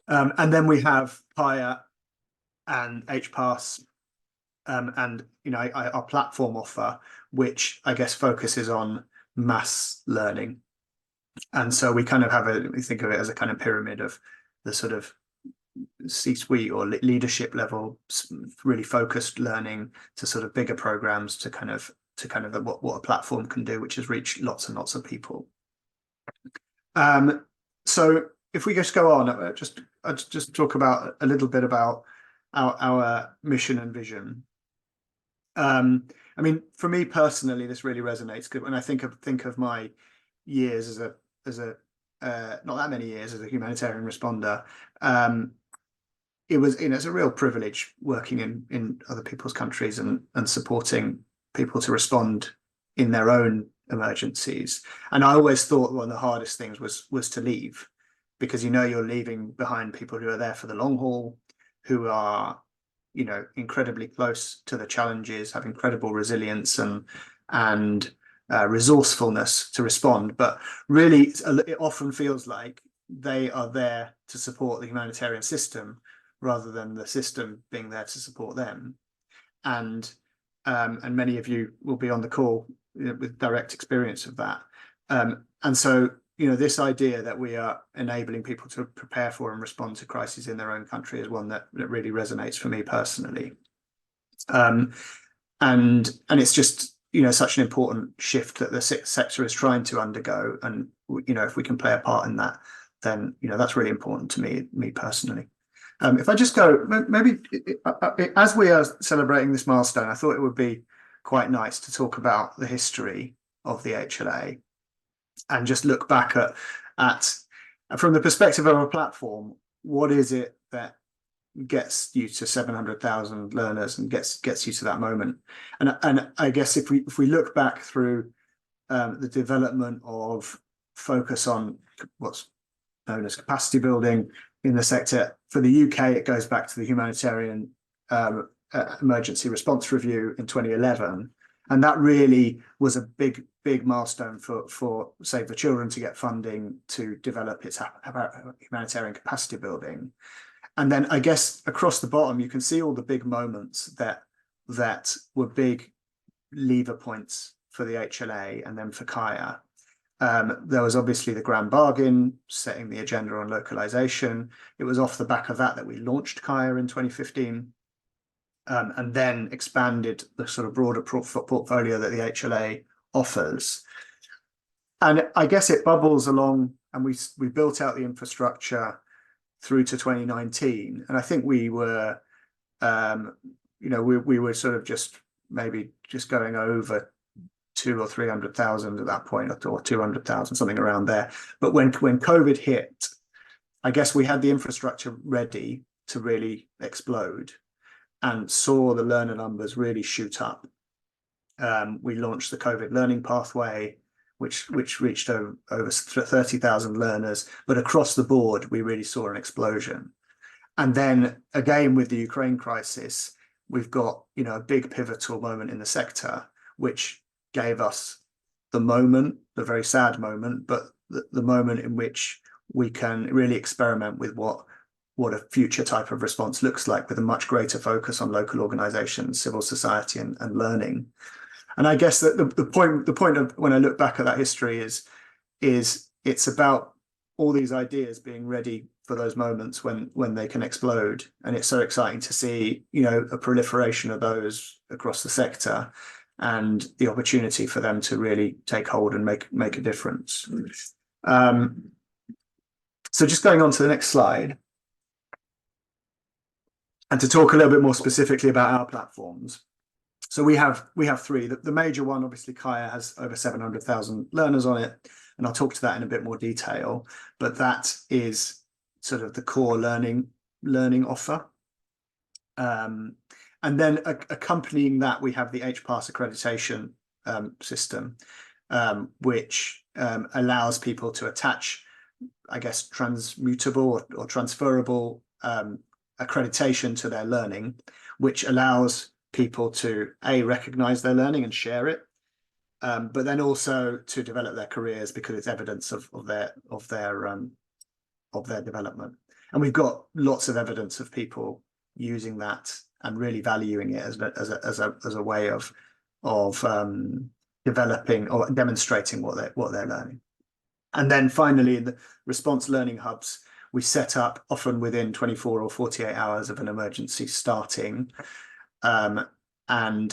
And then we have PIA and HPAS, and our platform offer, which I guess focuses on mass learning. And so we kind of we think of it as a kind of pyramid of the sort of C-suite or leadership level, really focused learning, to sort of bigger programs, to kind of what a platform can do, which is reach lots and lots of people. So if we just go on, I'll just talk about a little bit about our mission and vision. I mean, for me personally, this really resonates when I think of my years as a not that many years as a humanitarian responder. It was, it's a real privilege working in other people's countries and supporting people to respond in their own emergencies. And I always thought one of the hardest things was to leave. because you know you're leaving behind people who are there for the long haul, who are, you know, incredibly close to the challenges, have incredible resilience and resourcefulness to respond. But really, it often feels like they are there to support the humanitarian system rather than the system being there to support them. And many of you will be on the call, you know, with direct experience of that. And so, you know, this idea that we are enabling people to prepare for and respond to crises in their own country is one that really resonates for me personally. And it's just, you know, such an important shift that the sector is trying to undergo. And, you know, if we can play a part in that, then, you know, that's really important to me personally. If I just go, maybe as we are celebrating this milestone, I thought it would be quite nice to talk about the history of the HLA and just look back at from the perspective of a platform, what is it that gets you to 700,000 learners and gets you to that moment? And I guess if we look back through the development of focus on what's known as capacity building in the sector, for the UK, it goes back to the Humanitarian Emergency Response Review in 2011. And that really was a big milestone for Save the Children to get funding to develop its humanitarian capacity building. And then I guess across the bottom, you can see all the big moments that were big lever points for the HLA and then for Kaya. There was obviously the Grand Bargain, setting the agenda on localization. It was off the back of that we launched Kaya in 2015, and then expanded the sort of broader portfolio that the HLA offers. And I guess it bubbles along, and we built out the infrastructure through to 2019. And I think we were, you know, we were sort of just going over 200,000 or 300,000 at that point, or 200,000, something around there. But when COVID hit, I guess we had the infrastructure ready to really explode, and saw the learner numbers really shoot up. We launched the COVID learning pathway, which reached over 30,000 learners, but across the board, we really saw an explosion. And then again, with the Ukraine crisis, we've got, you know, a big pivotal moment in the sector, which gave us the moment, the very sad moment, but the moment in which we can really experiment with what a future type of response looks like, with a much greater focus on local organizations, civil society, and learning. And I guess that the point of when I look back at that history is it's about all these ideas being ready for those moments when they can explode. And it's so exciting to see, you know, a proliferation of those across the sector, and the opportunity for them to really take hold and make a difference. So just going on to the next slide, and to talk a little bit more specifically about our platforms. So we have three. The major one, obviously, Kaya, has over 700,000 learners on it, and I'll talk to that in a bit more detail. But that is sort of the core learning offer. And then accompanying that, we have the HPASS accreditation system, which allows people to attach, I guess, transmutable or transferable accreditation to their learning, which allows people to recognize their learning and share it, but then also to develop their careers, because it's evidence of their development. And we've got lots of evidence of people using that and really valuing it as a way of developing or demonstrating what they're learning. And then finally, the response learning hubs we set up often within 24 or 48 hours of an emergency starting. And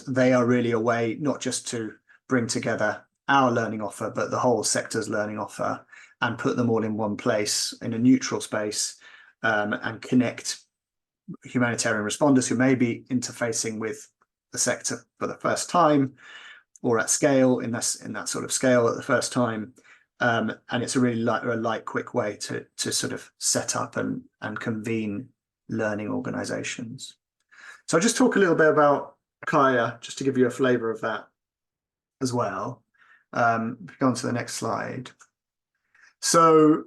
they are really a way not just to bring together our learning offer, but the whole sector's learning offer, and put them all in one place in a neutral space, and connect humanitarian responders who may be interfacing with the sector for the first time, or at scale, in that sort of scale at the first time. And it's a really light, quick way to sort of set up and convene learning organizations. So I'll just talk a little bit about Kaya, just to give you a flavor of that as well. Go on to the next slide. So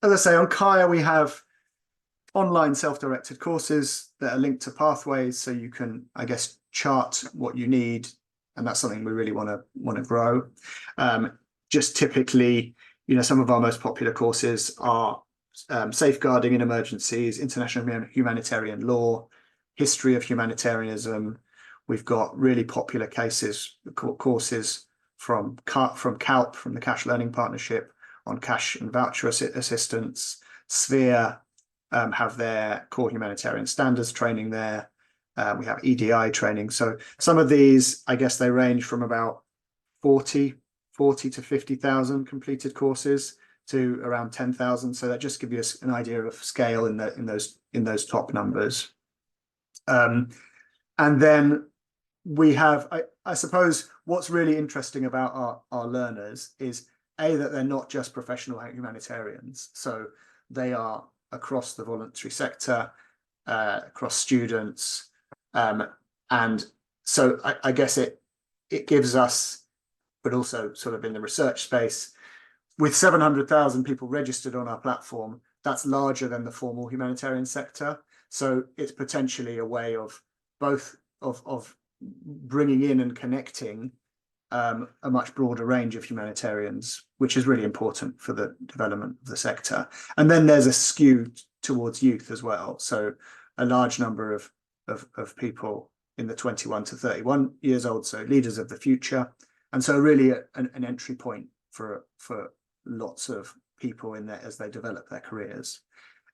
as I say, on Kaya, we have online self-directed courses that are linked to pathways, so you can, I guess, chart what you need, and that's something we really want to grow. Just typically, some of our most popular courses are safeguarding in emergencies, international humanitarian law, history of humanitarianism. We've got really popular courses from CALP, from the Cash Learning Partnership, on cash and voucher assistance. Sphere have their core humanitarian standards training there. We have EDI training. So some of these, I guess, they range from about 40 to 50,000 completed courses to around 10,000. So that just gives you an idea of scale in those top numbers. And then we have, I suppose, what's really interesting about our learners is that they're not just professional humanitarians. So they are across the voluntary sector, across students, and so I guess it gives us, but also sort of in the research space, with 700,000 people registered on our platform, that's larger than the formal humanitarian sector. So it's potentially a way of both of bringing in and connecting a much broader range of humanitarians, which is really important for the development of the sector. And then there's a skew towards youth as well. So a large number of people in the 21 to 31 years old, so leaders of the future. And so really an entry point for lots of people in there as they develop their careers.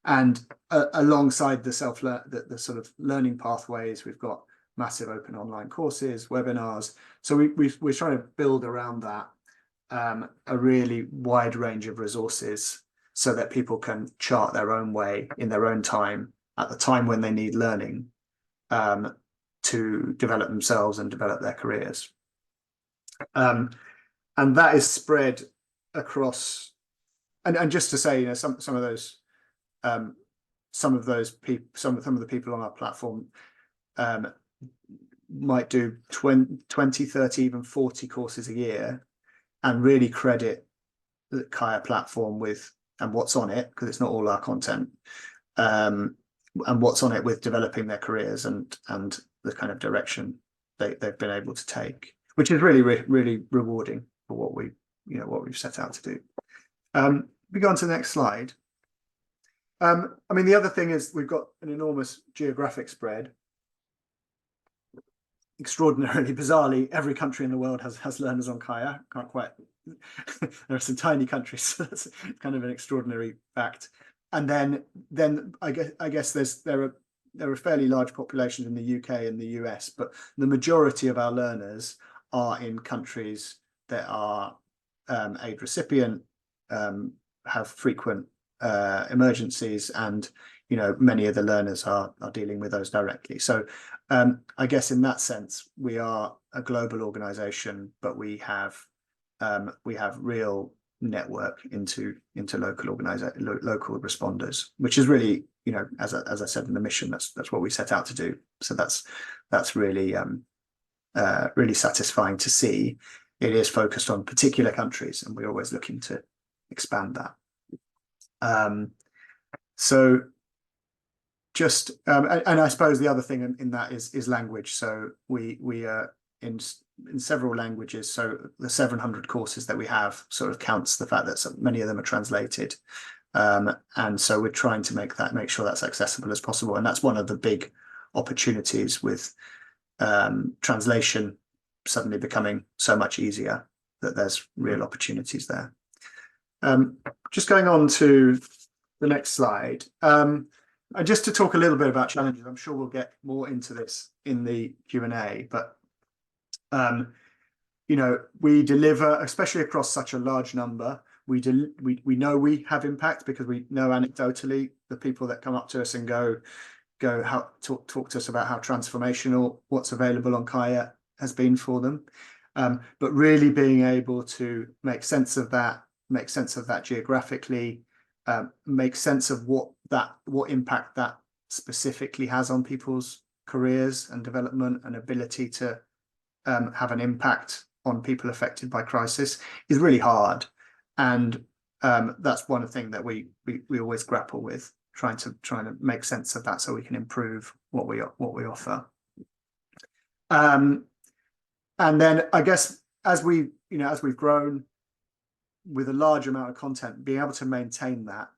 And alongside the sort of learning pathways, we've got massive open online courses, webinars. So we're trying to build around that a really wide range of resources so that people can chart their own way in their own time at the time when they need learning to develop themselves and develop their careers. And that is spread across, and just to say, some of the people on our platform might do 20, 30, even 40 courses a year, and really credit the Kaya platform with, and what's on it, because it's not all our content, and what's on it with developing their careers and the kind of direction they've been able to take, which is really, really rewarding for what we've set out to do. We go on to the next slide. I mean, the other thing is we've got an enormous geographic spread. Extraordinarily, bizarrely, every country in the world has learners on Kaya. Can't quite. There are some tiny countries, so that's kind of an extraordinary fact. And then I guess there are fairly large populations in the UK and the US, but the majority of our learners are in countries that are aid recipient, have frequent emergencies, and many of the learners are dealing with those directly. So I guess in that sense we are a global organization, but we have real network into local responders, which is really, as I said in the mission, that's what we set out to do. So that's really really satisfying to see. It is focused on particular countries, and we're always looking to expand that. So just and I suppose the other thing in that is language. So we are in several languages. So the 700 courses that we have sort of counts the fact that so many of them are translated, and so we're trying to make sure that's accessible as possible. And that's one of the big opportunities with translation suddenly becoming so much easier, that there's real opportunities there. Just going on to the next slide, and just to talk a little bit about challenges. I'm sure we'll get more into this in the Q&A, but we deliver, especially across such a large number. We know we have impact because we know anecdotally the people that come up to us and talk to us about how transformational what's available on Kaya has been for them. But really being able to make sense of that geographically, make sense of what impact that specifically has on people's careers and development and ability to have an impact on people affected by crisis is really hard. And that's one thing that we always grapple with, trying to make sense of that so we can improve what we offer. And then I guess as we've grown with a large amount of content, being able to maintain that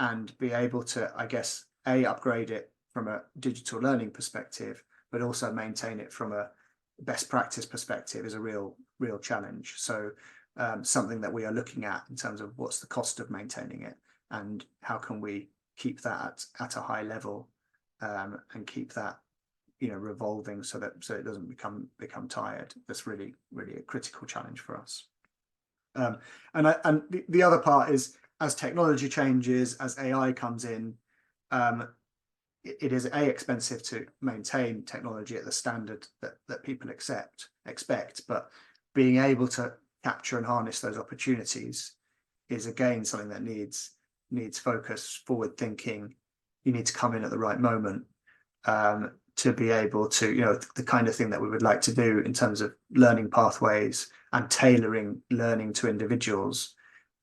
and be able to, I guess, upgrade it from a digital learning perspective, but also maintain it from a best practice perspective is a real challenge. So something that we are looking at in terms of what's the cost of maintaining it and how can we keep that at a high level, and keep that revolving so it doesn't become tired. That's really a critical challenge for us. And the other part is, as technology changes, as AI comes in, it is expensive to maintain technology at the standard that people expect, but being able to capture and harness those opportunities is again something that needs focus, forward thinking. You need to come in at the right moment, to be able to, the kind of thing that we would like to do in terms of learning pathways and tailoring learning to individuals.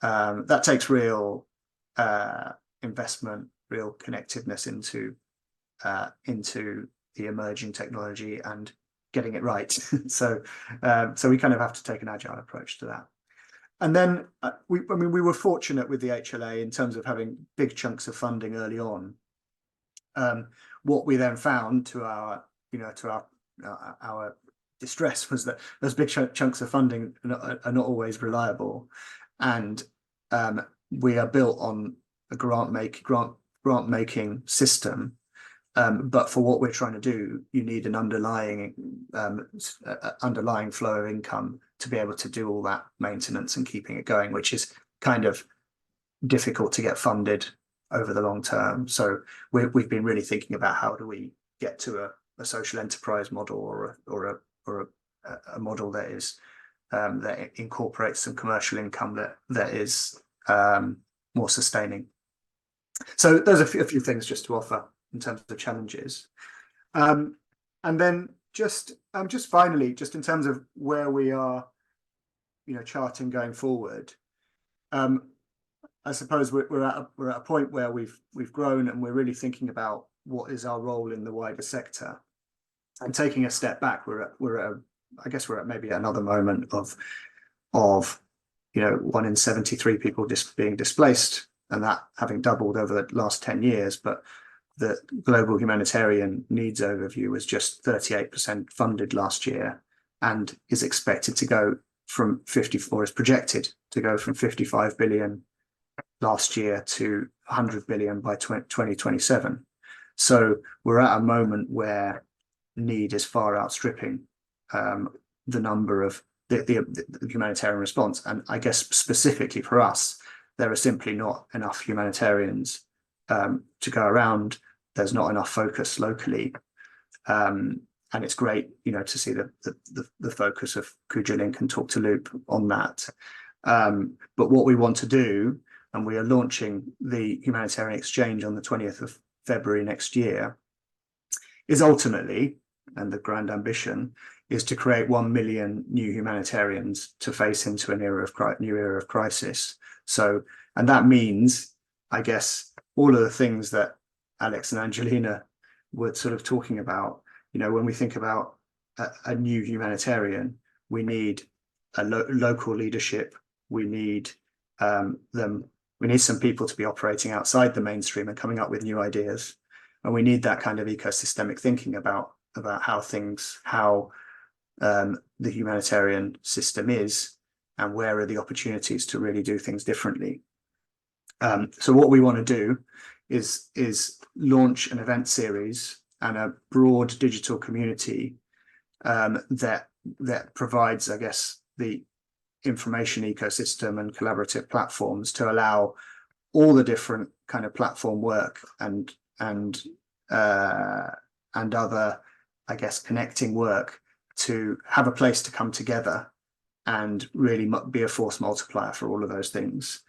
That takes real investment, real connectiveness into the emerging technology and getting it right. So we kind of have to take an agile approach to that. And then we were fortunate with the HLA in terms of having big chunks of funding early on. What we then found to our distress was that those big chunks of funding are not always reliable, and we are built on a grant making system. But for what we're trying to do, you need an underlying flow of income to be able to do all that maintenance and keeping it going, which is kind of difficult to get funded over the long term. So we've been really thinking about how do we get to a social enterprise model or a model that is that incorporates some commercial income that is more sustaining. So those are a few things just to offer in terms of challenges. And then just finally, just in terms of where we are, charting going forward, I suppose we're at a point where we've grown and we're really thinking about what is our role in the wider sector. And taking a step back, I guess we're at maybe another moment of 1 in 73 people being displaced, and that having doubled over the last 10 years. But the global humanitarian needs overview was just 38% funded last year, and is expected to go from is projected to go from 55 billion last year to 100 billion by 2027. So we're at a moment where need is far outstripping the number of the humanitarian response. And I guess specifically for us, there are simply not enough humanitarians to go around. There's not enough focus locally, and it's great, to see the focus of KujaLink and Talk to Loop on that. But what we want to do, and we are launching the Humanitarian Exchange on the 20th of February next year, is ultimately, and the grand ambition, is to create 1 million new humanitarians to face into an new era of crisis. So, and that means, I guess, all of the things that Alex and Angelina were sort of talking about. When we think about a new humanitarian, we need a local leadership. We need we need some people to be operating outside the mainstream and coming up with new ideas. And we need that kind of ecosystemic thinking about how the humanitarian system is and where are the opportunities to really do things differently. So what we want to do is launch an event series and a broad digital community that provides, I guess, the information ecosystem and collaborative platforms to allow all the different kind of platform work and other, I guess, connecting work to have a place to come together and really be a force multiplier for all of those things.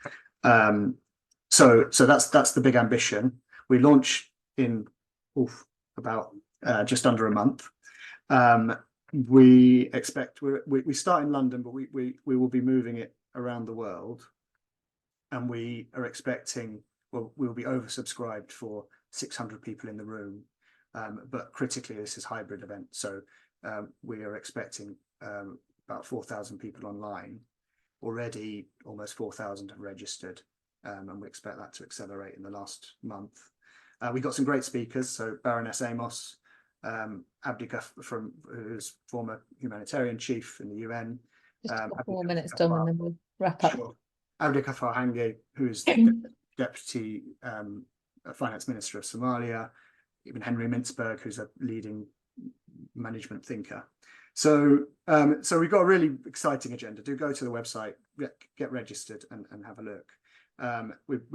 So that's the big ambition. We launch in about just under a month. We expect we start in London, but we will be moving it around the world. and we are expecting, well, we'll be oversubscribed for 600 people in the room, but critically this is a hybrid event, so we are expecting about 4,000 people online. Already almost 4,000 have registered, and we expect that to accelerate in the last month. We got some great speakers, so Baroness Amos, Abdika, who's former humanitarian chief in the UN. Just 4 minutes, Dom, and then we'll wrap up. Sure. Abdika Farhange, who's Deputy Finance Minister of Somalia, even Henry Mintzberg, who's a leading management thinker. So we've got a really exciting agenda. Do go to the website, get registered and have a look.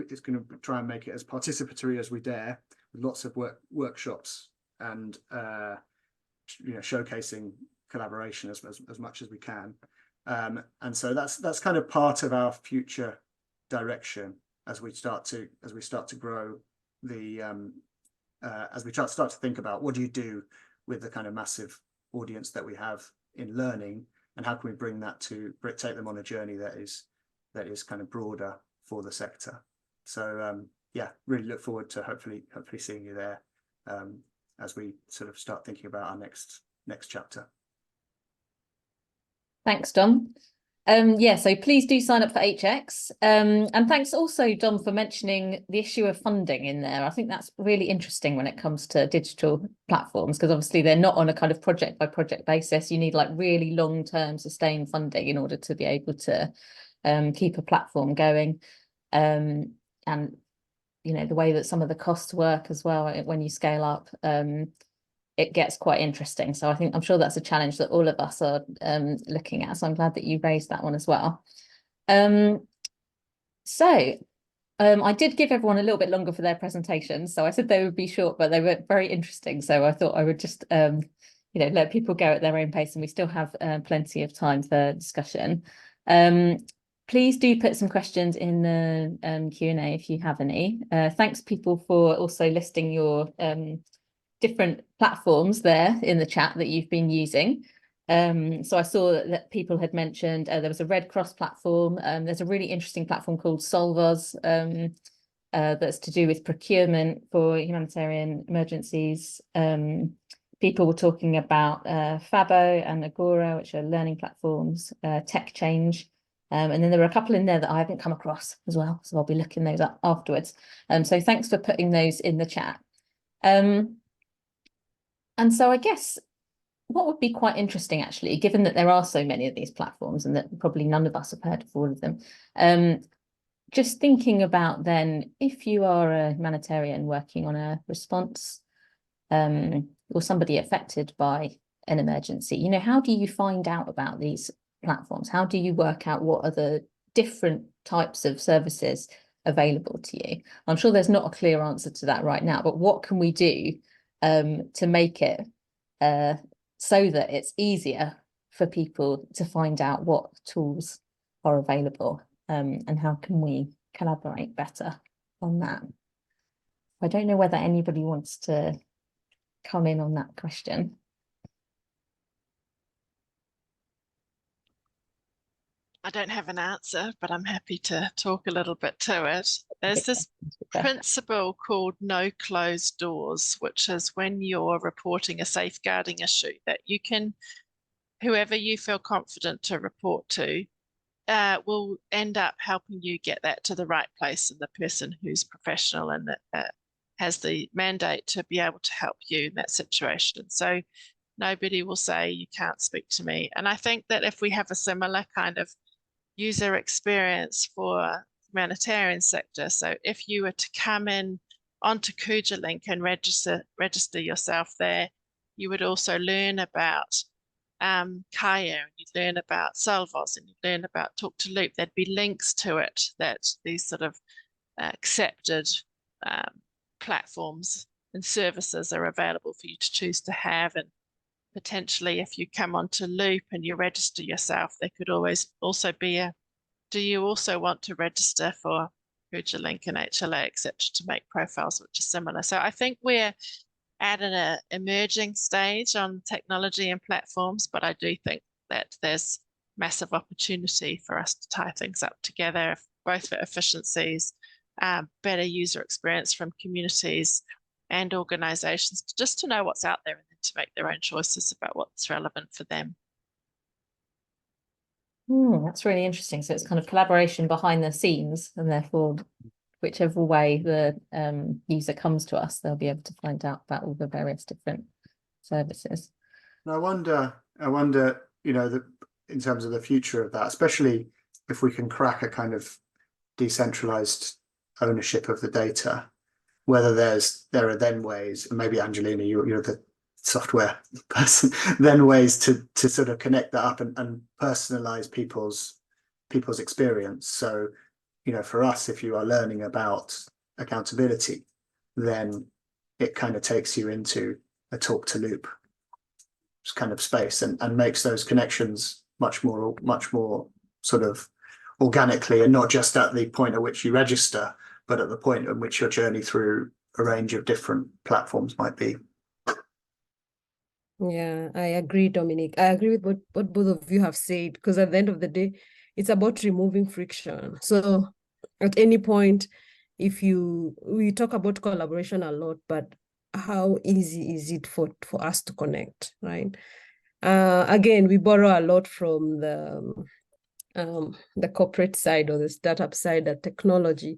It's going to try and make it as participatory as we dare, with lots of workshops and showcasing collaboration as much as we can. And so that's kind of part of our future direction as we start to grow the as we start to think about what do you do with the kind of massive audience that we have in learning, and how can we bring that to take them on a journey that is kind of broader for the sector. So yeah, really look forward to hopefully seeing you there as we sort of start thinking about our next chapter. Thanks, Dom. Yeah, so please do sign up for HX. And thanks also, Dom, for mentioning the issue of funding in there. I think that's really interesting when it comes to digital platforms, because obviously they're not on a kind of project by project basis. You need like really long-term sustained funding in order to be able to keep a platform going. And, the way that some of the costs work as well when you scale up, it gets quite interesting. So I'm sure that's a challenge that all of us are looking at. So I'm glad that you raised that one as well. I did give everyone a little bit longer for their presentations. So I said they would be short, but they were very interesting. So I thought I would just, let people go at their own pace, and we still have plenty of time for discussion. Please do put some questions in the Q&A if you have any. Thanks people for also listing your different platforms there in the chat that you've been using. So I saw that people had mentioned there was a Red Cross platform. There's a really interesting platform called Solvos that's to do with procurement for humanitarian emergencies. People were talking about Fabo and Agora, which are learning platforms, Tech Change. And then there were a couple in there that I haven't come across as well, so I'll be looking those up afterwards. So thanks for putting those in the chat. And so I guess what would be quite interesting, actually, given that there are so many of these platforms and that probably none of us have heard of all of them, just thinking about then, if you are a humanitarian working on a response or somebody affected by an emergency, how do you find out about these platforms? How do you work out what are the different types of services available to you? I'm sure there's not a clear answer to that right now, but what can we do to make it so that it's easier for people to find out what tools are available, and how can we collaborate better on that? I don't know whether anybody wants to come in on that question. I don't have an answer, but I'm happy to talk a little bit to it. There's this principle called no closed doors, which is when you're reporting a safeguarding issue that you can, whoever you feel confident to report to, will end up helping you get that to the right place, and the person who's professional and that has the mandate to be able to help you in that situation. So nobody will say you can't speak to me. And I think that if we have a similar kind of user experience for humanitarian sector, so if you were to come in onto KujaLink and register yourself there, you would also learn about Kaya, and you'd learn about Solvos, and you'd learn about Talk to Loop. There'd be links to it that these sort of accepted platforms and services are available for you to choose to have. And potentially, if you come onto Loop and you register yourself, there could always also be a, do you also want to register for KujaLink and HLA, etc., to make profiles which are similar? So I think we're at an emerging stage on technology and platforms, but I do think that there's massive opportunity for us to tie things up together both for efficiencies, better user experience from communities and organizations, just to know what's out there and then to make their own choices about what's relevant for them. That's really interesting. So it's kind of collaboration behind the scenes, and therefore whichever way the user comes to us, they'll be able to find out about all the various different services. And I wonder, you know, that in terms of the future of that, especially if we can crack a kind of decentralized ownership of the data, whether there are then ways, and maybe Angelina, you're the software person, then ways to sort of connect that up and personalize people's experience. So, you know, for us, if you are learning about accountability, then it kind of takes you into a talk to loop kind of space and makes those connections much more sort of organically, and not just at the point at which you register, but at the point at which your journey through a range of different platforms might be. Yeah, I agree, Dominic. I agree with what both of you have said, because at the end of the day, it's about removing friction. So at any point, we talk about collaboration a lot, but how easy is it for us to connect, right? Again, we borrow a lot from the corporate side or the startup side, the technology.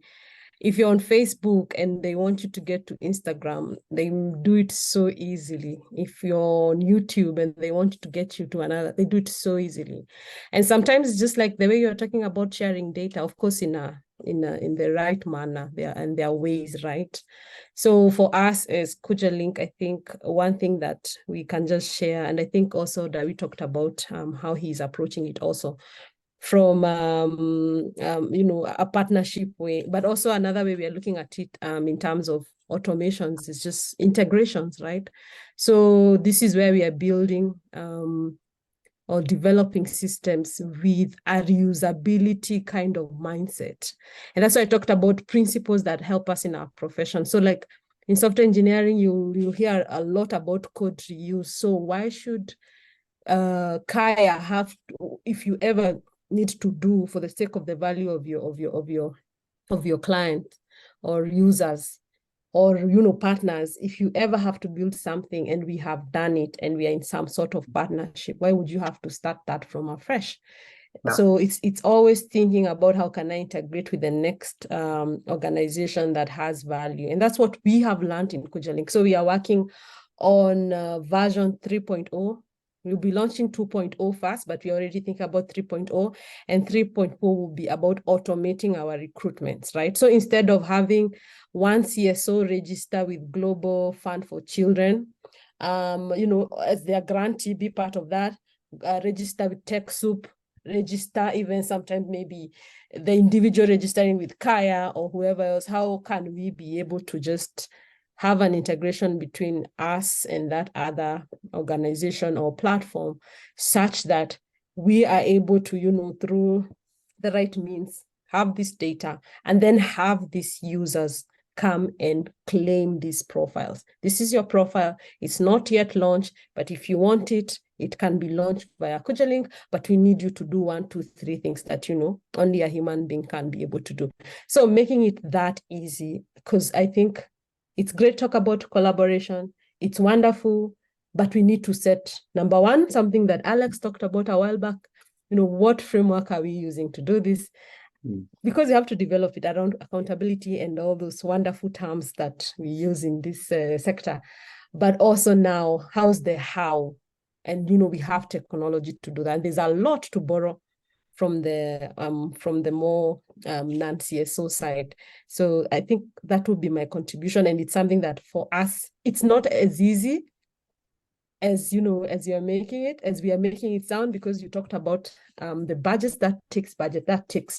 If you're on Facebook and they want you to get to Instagram, they do it so easily. If you're on YouTube and they want to get you to another, they do it so easily. And sometimes it's just like the way you're talking about sharing data, of course, in the right manner, there are ways, right? So for us as KujaLink, I think one thing that we can just share, and I think also that we talked about how he's approaching it also, from you know, a partnership way, but also another way we are looking at it in terms of automations is just integrations, right? So this is where we are building or developing systems with a reusability kind of mindset. And that's why I talked about principles that help us in our profession. So like in software engineering, you hear a lot about code reuse. So why should Kaya have to, if you ever need to do for the sake of the value of your client or users or, you know, partners, if you ever have to build something and we have done it and we are in some sort of partnership, why would you have to start that from afresh? Yeah. So it's always thinking about how can I integrate with the next organization that has value. And that's what we have learned in KujaLink. So we are working on version 3.0. We'll be launching 2.0 first, but we already think about 3.0, and 3.0 will be about automating our recruitments, right? So instead of having one CSO register with Global Fund for Children, you know, as their grantee, be part of that, register with TechSoup, register even sometimes maybe the individual registering with Kaya or whoever else, how can we be able to just have an integration between us and that other organization or platform such that we are able to, you know, through the right means, have this data and then have these users come and claim these profiles. This is your profile. It's not yet launched, but if you want it, it can be launched via KujaLink, but we need you to do 1, 2, 3 things that, you know, only a human being can be able to do. So making it that easy, because I think it's great to talk about collaboration. It's wonderful, but we need to set, number one, something that Alex talked about a while back, you know, what framework are we using to do this? Because you have to develop it around accountability and all those wonderful terms that we use in this sector. But also now, how's the how? And, you know, we have technology to do that. And there's a lot to borrow from the more non-CSO side. So I think that would be my contribution. And it's something that for us, it's not as easy as, you know, as you're making it, as we are making it sound, because you talked about the budgets, that takes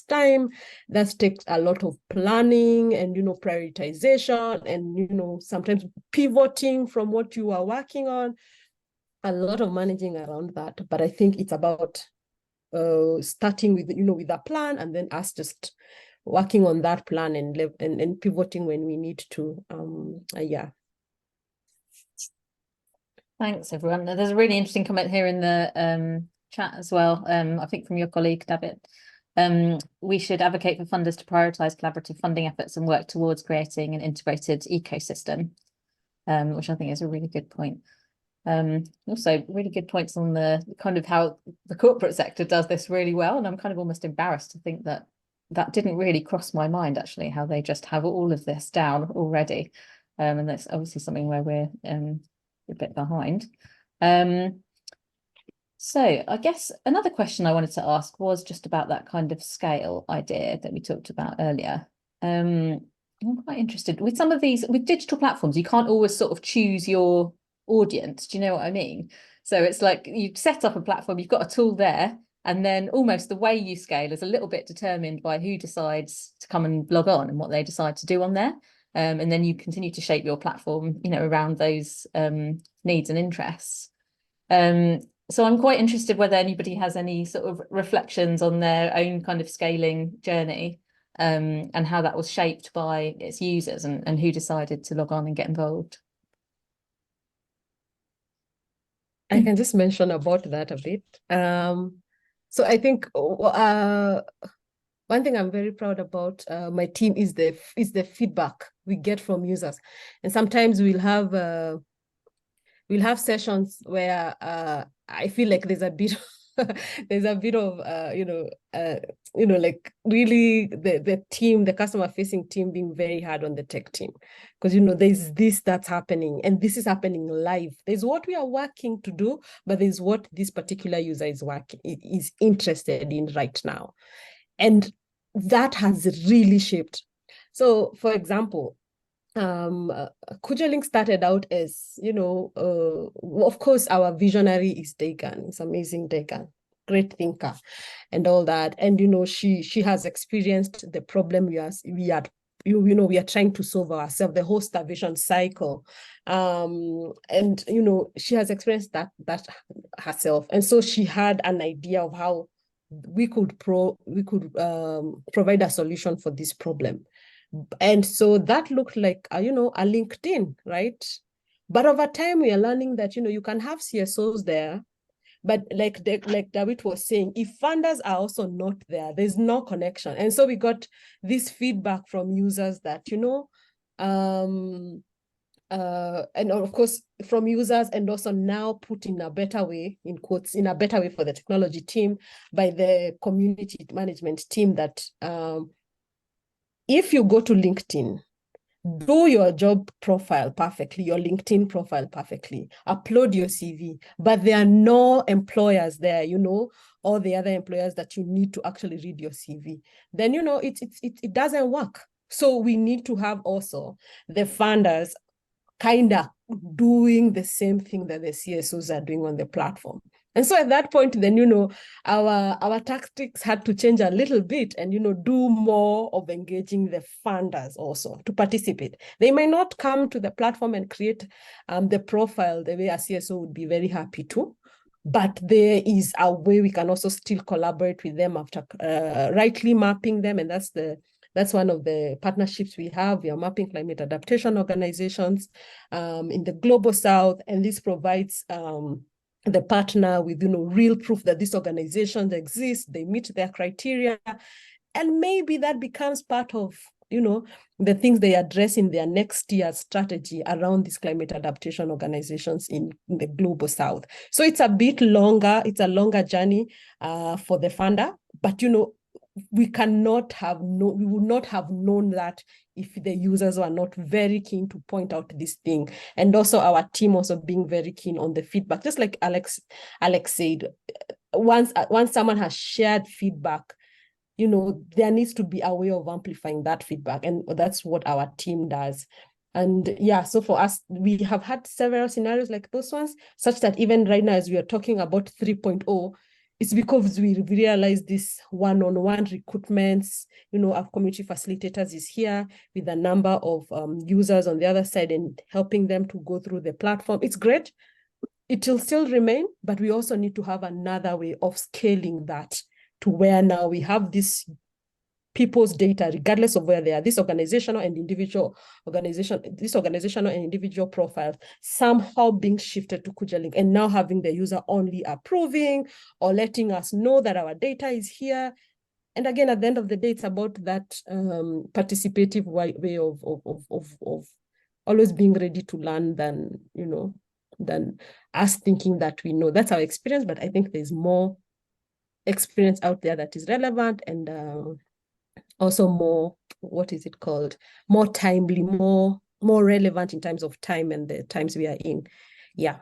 time, that takes a lot of planning and, you know, prioritization and, you know, sometimes pivoting from what you are working on, a lot of managing around that. But I think it's about starting with, you know, with a plan and then us just working on that plan and pivoting when we need to. Yeah. Thanks, everyone. There's a really interesting comment here in the chat as well. I think from your colleague, David. We should advocate for funders to prioritise collaborative funding efforts and work towards creating an integrated ecosystem, which I think is a really good point. Also really good points on the kind of how the corporate sector does this really well, and I'm kind of almost embarrassed to think that that didn't really cross my mind, actually, how they just have all of this down already, and that's obviously something where we're a bit behind. So I guess another question I wanted to ask was just about that kind of scale idea that we talked about earlier. I'm quite interested with some of these, with digital platforms, you can't always sort of choose your audience. Do you know what I mean? So it's like you set up a platform, you've got a tool there, and then almost the way you scale is a little bit determined by who decides to come and log on and what they decide to do on there. And then you continue to shape your platform, you know, around those needs and interests. So I'm quite interested whether anybody has any sort of reflections on their own kind of scaling journey, and how that was shaped by its users and who decided to log on and get involved. I can just mention about that a bit. So I think one thing I'm very proud about my team is the feedback we get from users, and sometimes we'll have sessions where I feel like there's a bit of like really the customer facing team being very hard on the tech team, because there's this that's happening, and this is happening live. There's what we are working to do, but there's what this particular user is interested in right now, and that has really shaped. So for example, KujaLink started out as, of course, our visionary is Dagan. It's amazing, Dagan, great thinker and all that. And, she has experienced the problem we are trying to solve ourselves, the whole starvation cycle. And, she has experienced that herself. And so she had an idea of how we could provide a solution for this problem. And so that looked like, a LinkedIn, right? But over time, we are learning that, you can have CSOs there, but like David was saying, if funders are also not there, there's no connection. And so we got this feedback from users that, and of course, from users, and also now put in a better way, in quotes, in a better way for the technology team by the community management team that, if you go to LinkedIn, do your job profile perfectly, your LinkedIn profile perfectly, upload your CV, but there are no employers there, all the other employers that you need to actually read your CV, then, it doesn't work. So we need to have also the funders kind of doing the same thing that the CSOs are doing on the platform. And so at that point, then, our tactics had to change a little bit and, do more of engaging the funders also to participate. They may not come to the platform and create the profile the way a CSO would be very happy to, but there is a way we can also still collaborate with them after rightly mapping them. And that's one of the partnerships we have. We are mapping climate adaptation organizations in the Global South, and this provides the partner with, real proof that these organizations exist, they meet their criteria, and maybe that becomes part of, the things they address in their next year's strategy around these climate adaptation organizations in the Global South. So it's a bit longer, it's a longer journey for the funder, but, we would not have known that if the users were not very keen to point out this thing, and also our team also being very keen on the feedback. Just like Alex said, once someone has shared feedback, there needs to be a way of amplifying that feedback, and that's what our team does. And yeah, so for us, we have had several scenarios like those ones, such that even right now, as we are talking about 3.0, it's because we realize this one-on-one recruitments, our community facilitators is here with a number of users on the other side and helping them to go through the platform. It's great. It will still remain, but we also need to have another way of scaling that to where now we have this people's data, regardless of where they are, this organizational and individual profiles somehow being shifted to KujaLink, and now having the user only approving or letting us know that our data is here. And again, at the end of the day, it's about that participative way of always being ready to learn than us thinking that we know. That's our experience, but I think there's more experience out there that is relevant and also more, what is it called? More timely, more relevant in terms of time and the times we are in. Yeah.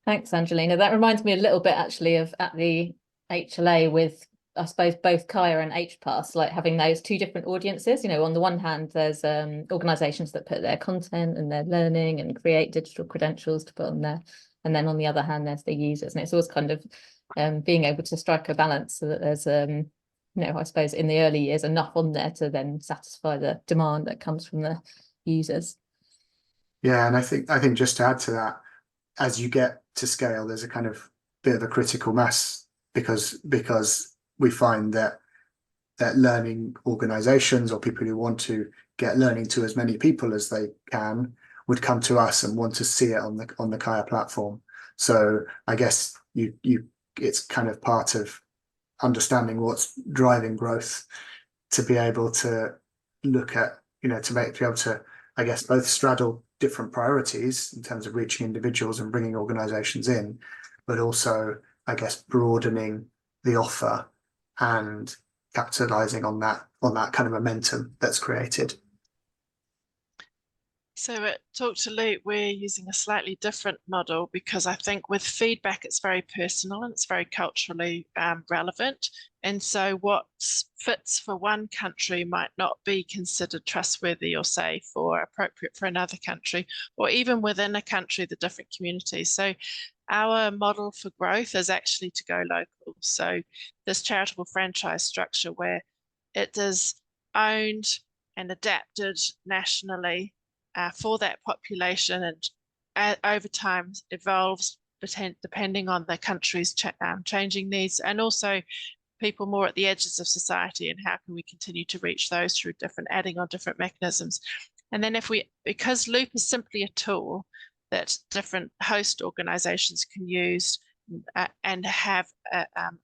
Thanks, Angelina. That reminds me a little bit actually of at the HLA with, I suppose, both Kaya and HPAS, like having those two different audiences. You know, on the one hand, there's organisations that put their content and their learning and create digital credentials to put on there. And then on the other hand, there's the users. And it's always kind of being able to strike a balance so that there's, I suppose in the early years, enough on there to then satisfy the demand that comes from the users. Yeah, and I think just to add to that, as you get to scale, there's a kind of bit of a critical mass because we find that learning organizations or people who want to get learning to as many people as they can would come to us and want to see it on the Kaya platform. So I guess it's kind of part of understanding what's driving growth to be able to look at, to be able to, I guess, both straddle different priorities in terms of reaching individuals and bringing organizations in, but also, I guess, broadening the offer and capitalizing on that kind of momentum that's created. So at Talk to Loop, we're using a slightly different model because I think with feedback, it's very personal and it's very culturally relevant. And so what fits for one country might not be considered trustworthy or safe or appropriate for another country, or even within a country, the different communities. So our model for growth is actually to go local. So this charitable franchise structure where it is owned and adapted nationally for that population, and over time evolves depending on the country's changing needs, and also people more at the edges of society, and how can we continue to reach those through adding on different mechanisms. And then because Loop is simply a tool that different host organizations can use and have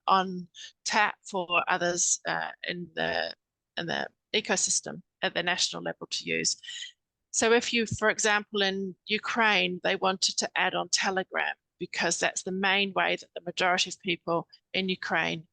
on tap for others in the ecosystem at the national level to use. So if you, for example, in Ukraine, they wanted to add on Telegram because that's the main way that the majority of people in Ukraine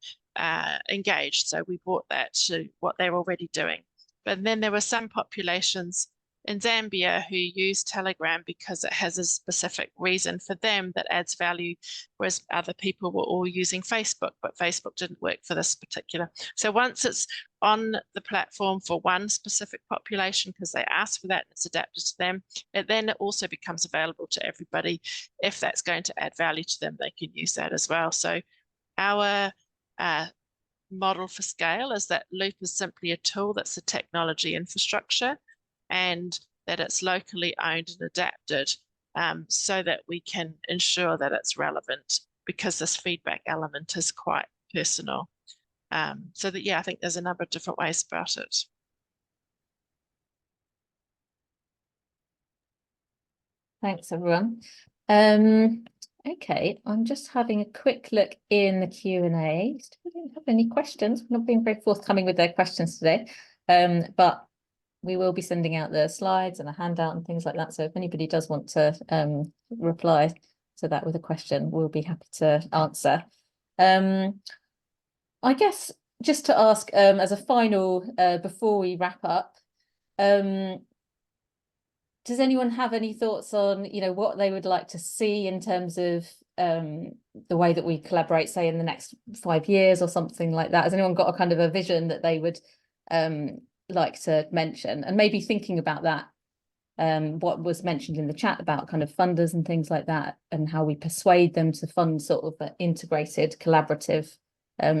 engaged. So we brought that to what they're already doing. But then there were some populations in Zambia who use Telegram because it has a specific reason for them that adds value, whereas other people were all using Facebook, but Facebook didn't work for this particular. So once it's on the platform for one specific population because they asked for that and it's adapted to them, it then also becomes available to everybody. If that's going to add value to them, they can use that as well. So our model for scale is that Loop is simply a tool that's a technology infrastructure, and that it's locally owned and adapted so that we can ensure that it's relevant, because this feedback element is quite personal. So that, yeah, I think there's a number of different ways about it. Thanks, everyone. Okay, I'm just having a quick look in the Q&A. Still don't have any questions. We're not being very forthcoming with their questions today, but we will be sending out the slides and a handout and things like that. So if anybody does want to reply to that with a question, we'll be happy to answer. I guess just to ask as a final, before we wrap up, does anyone have any thoughts on, what they would like to see in terms of the way that we collaborate, say, in the next 5 years or something like that? Has anyone got a kind of a vision that they would like to mention? And maybe thinking about that, what was mentioned in the chat about kind of funders and things like that, and how we persuade them to fund sort of integrated collaborative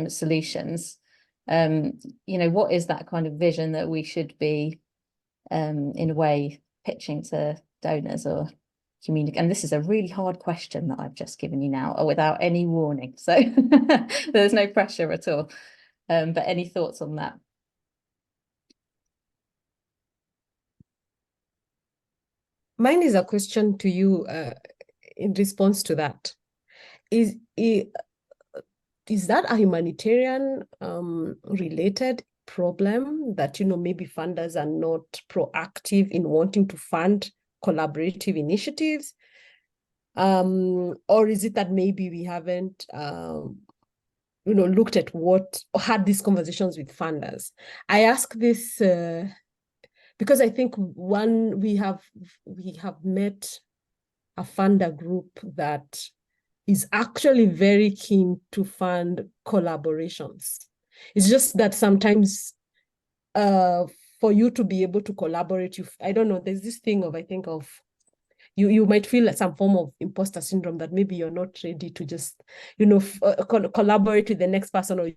solutions. What is that kind of vision that we should be in a way pitching to donors or communicate? And this is a really hard question that I've just given you now, or without any warning, so there's no pressure at all, but any thoughts on that? Mine is a question to you in response to that. Do is that a humanitarian related problem that, maybe funders are not proactive in wanting to fund collaborative initiatives? Or is it that maybe we haven't looked at what or had these conversations with funders? I ask this because I think we have met a funder group that is actually very keen to fund collaborations. It's just that sometimes for you to be able to collaborate, I don't know, there's this thing of, I think of, you might feel like some form of imposter syndrome, that maybe you're not ready to just, collaborate with the next person, or,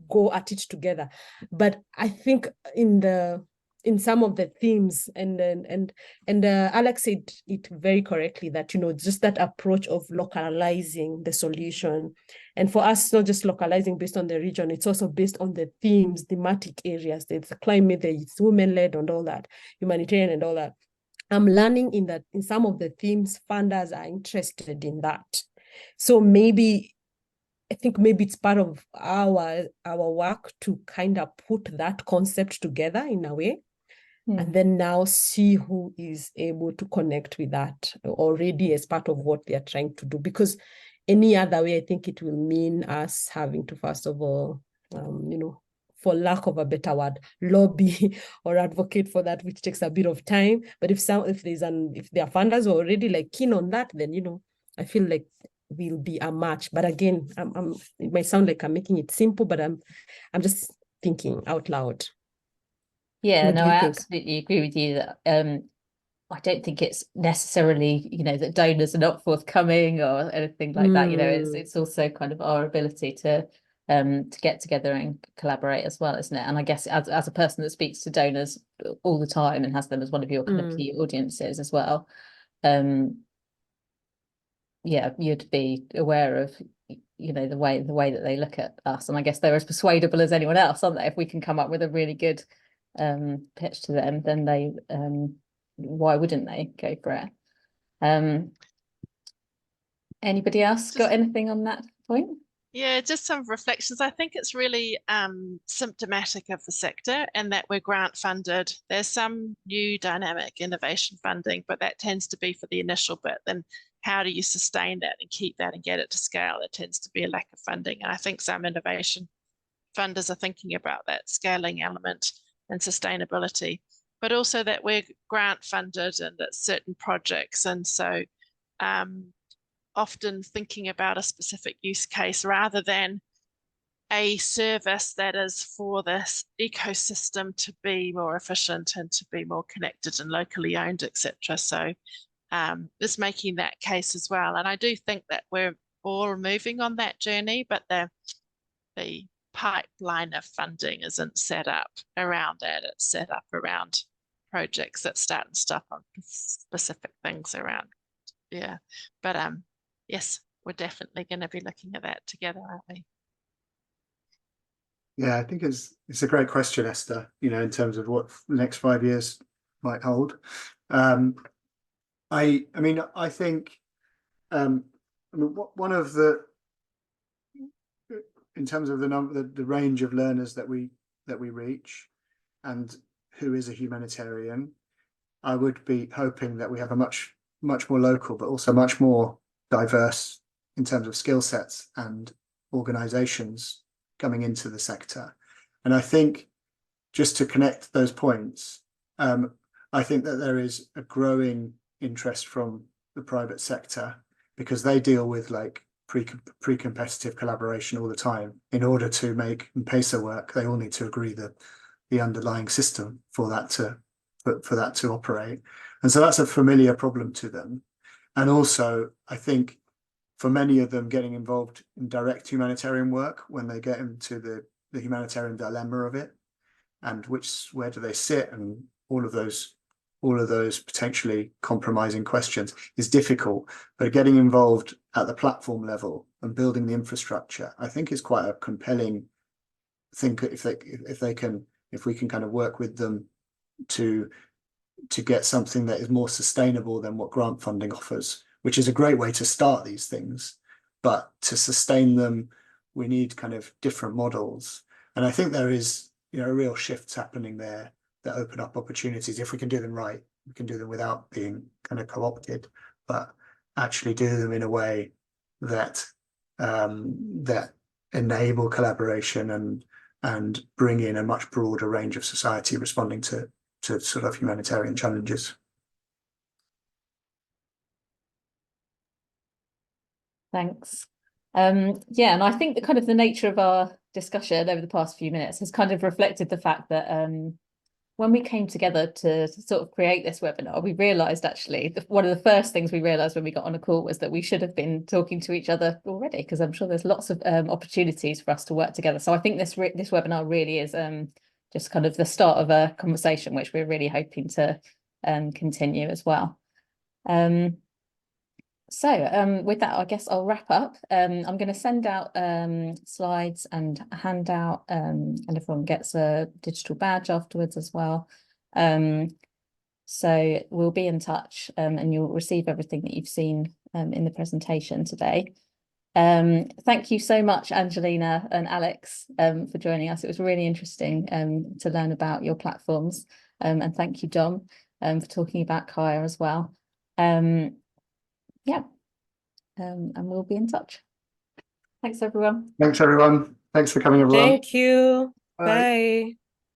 go at it together. But I think in some of the themes, and Alex said it very correctly, that, just that approach of localizing the solution. And for us, not just localizing based on the region, it's also based on the themes, thematic areas. There's the climate, there's women-led and all that, humanitarian and all that. I'm learning in some of the themes, funders are interested in that. So I think maybe it's part of our work to kind of put that concept together in a way, and then now see who is able to connect with that already as part of what they're trying to do. Because any other way, I think it will mean us having to, first of all, for lack of a better word, lobby or advocate for that, which takes a bit of time. But if there are funders who are already like keen on that, then I feel like we'll be a match. But again, it might sound like I'm making it simple, but I'm just thinking out loud. Yeah, What do no, you I think? absolutely agree with you that I don't think it's necessarily, that donors are not forthcoming or anything like that. It's also kind of our ability to get together and collaborate as well, isn't it? And I guess as a person that speaks to donors all the time and has them as one of your kind of key audiences as well, you'd be aware of the way that they look at us. And I guess they're as persuadable as anyone else, aren't they? If we can come up with a really good pitch to them, then they why wouldn't they go for it? Anybody else got anything on that point? Yeah, just some reflections. I think it's really symptomatic of the sector, and that we're grant funded. There's some new dynamic innovation funding, but that tends to be for the initial bit. Then how do you sustain that and keep that and get it to scale? There tends to be a lack of funding. And I think some innovation funders are thinking about that scaling element and sustainability, but also that we're grant funded and that certain projects. And so often thinking about a specific use case rather than a service that is for this ecosystem to be more efficient and to be more connected and locally owned, etc. So it's making that case as well. And I do think that we're all moving on that journey, but the pipeline of funding isn't set up around that. It's set up around projects that start and stop on specific things around. Yeah, but yes, we're definitely going to be looking at that together, aren't we? Yeah, I think it's a great question, Esther, in terms of what the next 5 years might hold. I think one of the, in terms of the range of learners that we reach and who is a humanitarian, I would be hoping that we have a much more local, but also much more diverse in terms of skill sets and organizations coming into the sector. And I think, just to connect those points, I think that there is a growing interest from the private sector, because they deal with like pre-competitive collaboration all the time. In order to make M-Pesa work, they all need to agree that the underlying system for that to operate. And so that's a familiar problem to them. And also, I think for many of them, getting involved in direct humanitarian work, when they get into the humanitarian dilemma of it, and where do they sit, and all of those potentially compromising questions, is difficult. But getting involved at the platform level and building the infrastructure, I think, is quite a compelling thing. If we can kind of work with them to get something that is more sustainable than what grant funding offers, which is a great way to start these things, but to sustain them we need kind of different models. And I think there is, you know, real shifts happening there that open up opportunities. If we can do them right, we can do them without being kind of co-opted, but actually do them in a way that that enable collaboration and bring in a much broader range of society responding to sort of humanitarian challenges. Thanks. Yeah, and I think the kind of the nature of our discussion over the past few minutes has kind of reflected the fact that when we came together to sort of create this webinar, we realised actually one of the first things we realised when we got on a call was that we should have been talking to each other already, because I'm sure there's lots of opportunities for us to work together. So I think this webinar really is just kind of the start of a conversation, which we're really hoping to continue as well. So with that, I guess I'll wrap up. I'm going to send out slides and a handout, and everyone gets a digital badge afterwards as well. So we'll be in touch, and you'll receive everything that you've seen in the presentation today. Thank you so much, Angelina and Alex, for joining us. It was really interesting to learn about your platforms. And thank you, Dom, for talking about Kaya as well. Yeah, and we'll be in touch. Thanks, everyone. Thanks, everyone. Thanks for coming, everyone. Thank you. Bye. Bye.